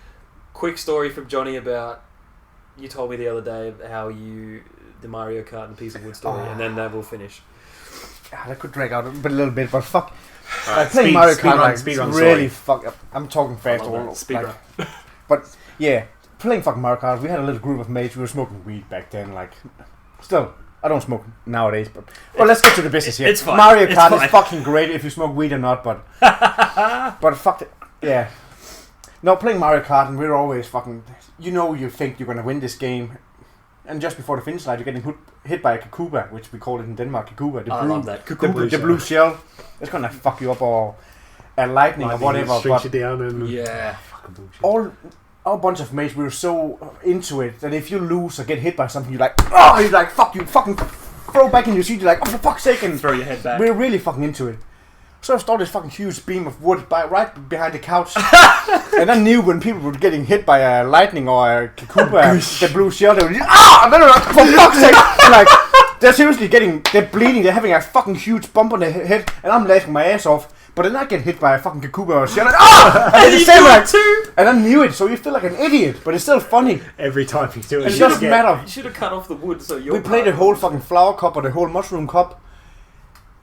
quick story from Johnny about. You told me the other day how the Mario Kart and piece of wood story, and then that will finish. That could drag out a little bit, but fuck. Right, playing Mario Kart like speedrun, really fuck up. I'm talking fast. Speedrun. But yeah, playing fucking Mario Kart. We had a little group of mates. We were smoking weed back then. Like, still, I don't smoke nowadays. But well, let's get to the business here. It's fine. Mario Kart is fucking great if you smoke weed or not. But but fuck it. Yeah. No, playing Mario Kart, and we're always fucking. You think you're gonna win this game. And just before the finish line, you're getting hit by a Kakuba, which we call it in Denmark, Kakuba. I love that. The blue shell. It's gonna fuck you up, or a lightning or whatever. But you down and fucking bullshit. Our bunch of mates, we were so into it that if you lose or get hit by something, you're like, fuck you, fucking throw back in your seat. You're like, oh for fuck's sake, and throw your head back. We're really fucking into it. So I started this fucking huge beam of wood right behind the couch. And I knew when people were getting hit by a lightning or a Kakuba, the blue shell, they were and then like, for fuck's sake! And like, they're seriously they're bleeding, they're having a fucking huge bump on their head, and I'm laughing my ass off. But then I get hit by a fucking Kakuba or a shell, and you do it too! And I knew it, so you feel like an idiot, but it's still funny. Every time you do it, it doesn't matter. You should have cut off the wood so we played the whole fucking flower cup or the whole mushroom cup.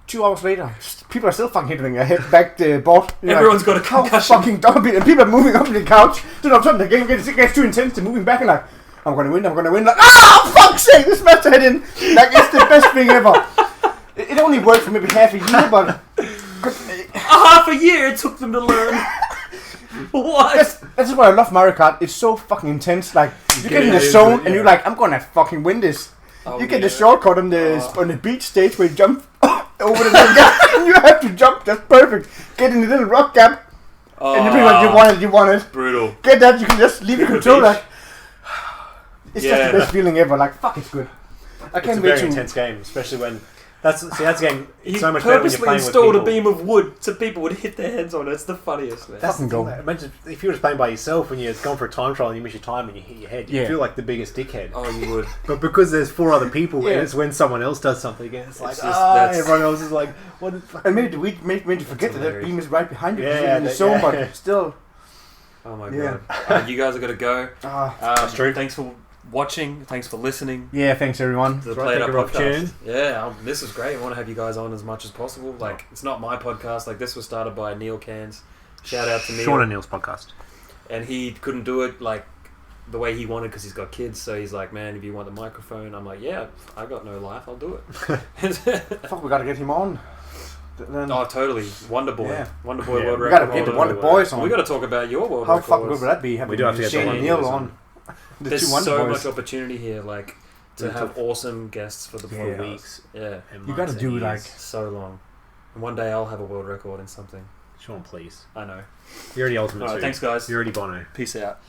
2 hours later, people are still fucking hitting their head back the board. Everyone's got a concussion. Fucking dumb, and people are moving up to the couch. Then all of a sudden the game gets too intense, they're moving back and like, I'm gonna win. Like, fuck's sake, this match head in. Like, it's the best thing ever. It only worked for maybe half a year, but half a year it took them to learn. What? That's why I love Mario Kart. It's so fucking intense. Like, you get in the zone and you're like, I'm gonna fucking win this. You get the shortcut on the beach stage where you jump over the little gap, and you have to jump just perfect. Get in the little rock gap, and you feel like you want it. Brutal. Get that, you can just leave the controller. It's just the best feeling ever. Like, fuck, it's good. It's a very intense game, especially when that's a game. It's so much better when you're purposely playing installed with a beam of wood so people would hit their heads on it. It's the funniest, man. Fucking go. Imagine if you were just playing by yourself when you've gone for a time trial and you miss your time and you hit your head. You feel like the biggest dickhead. Oh, you would. But because there's 4 other people, and it's when someone else does something, and it's like, everyone else is like, what the fuck? And maybe you forget that beam is right behind you. Yeah, in the zone, but still. Oh my god. You guys are gonna go. That's true. Thanks for watching. Thanks for listening. Yeah, thanks everyone. To the Play It Up podcast. Yeah, this is great. I want to have you guys on as much as possible. Like, it's not my podcast. Like, this was started by Neil Cairns. Shout out to Neil. Shaun and Neil's podcast. And he couldn't do it like the way he wanted because he's got kids. So he's like, man, if you want the microphone, I'm like, yeah, I got no life. I'll do it. Fuck, we gotta get him on. Then, totally. Wonder Boy. Yeah. Wonder Boy world we record. gotta get the Wonder Boys on. We gotta talk about your world How records. fucking good would that be? We do have to get Shane and Neil on. There's so much opportunity here, like, to have awesome guests for the podcast. Weeks. Yeah. You gotta do like so long. And one day I'll have a world record in something. Shaun, please. I know. You're already ultimate. Alright, thanks guys. You're already Bono. Peace out.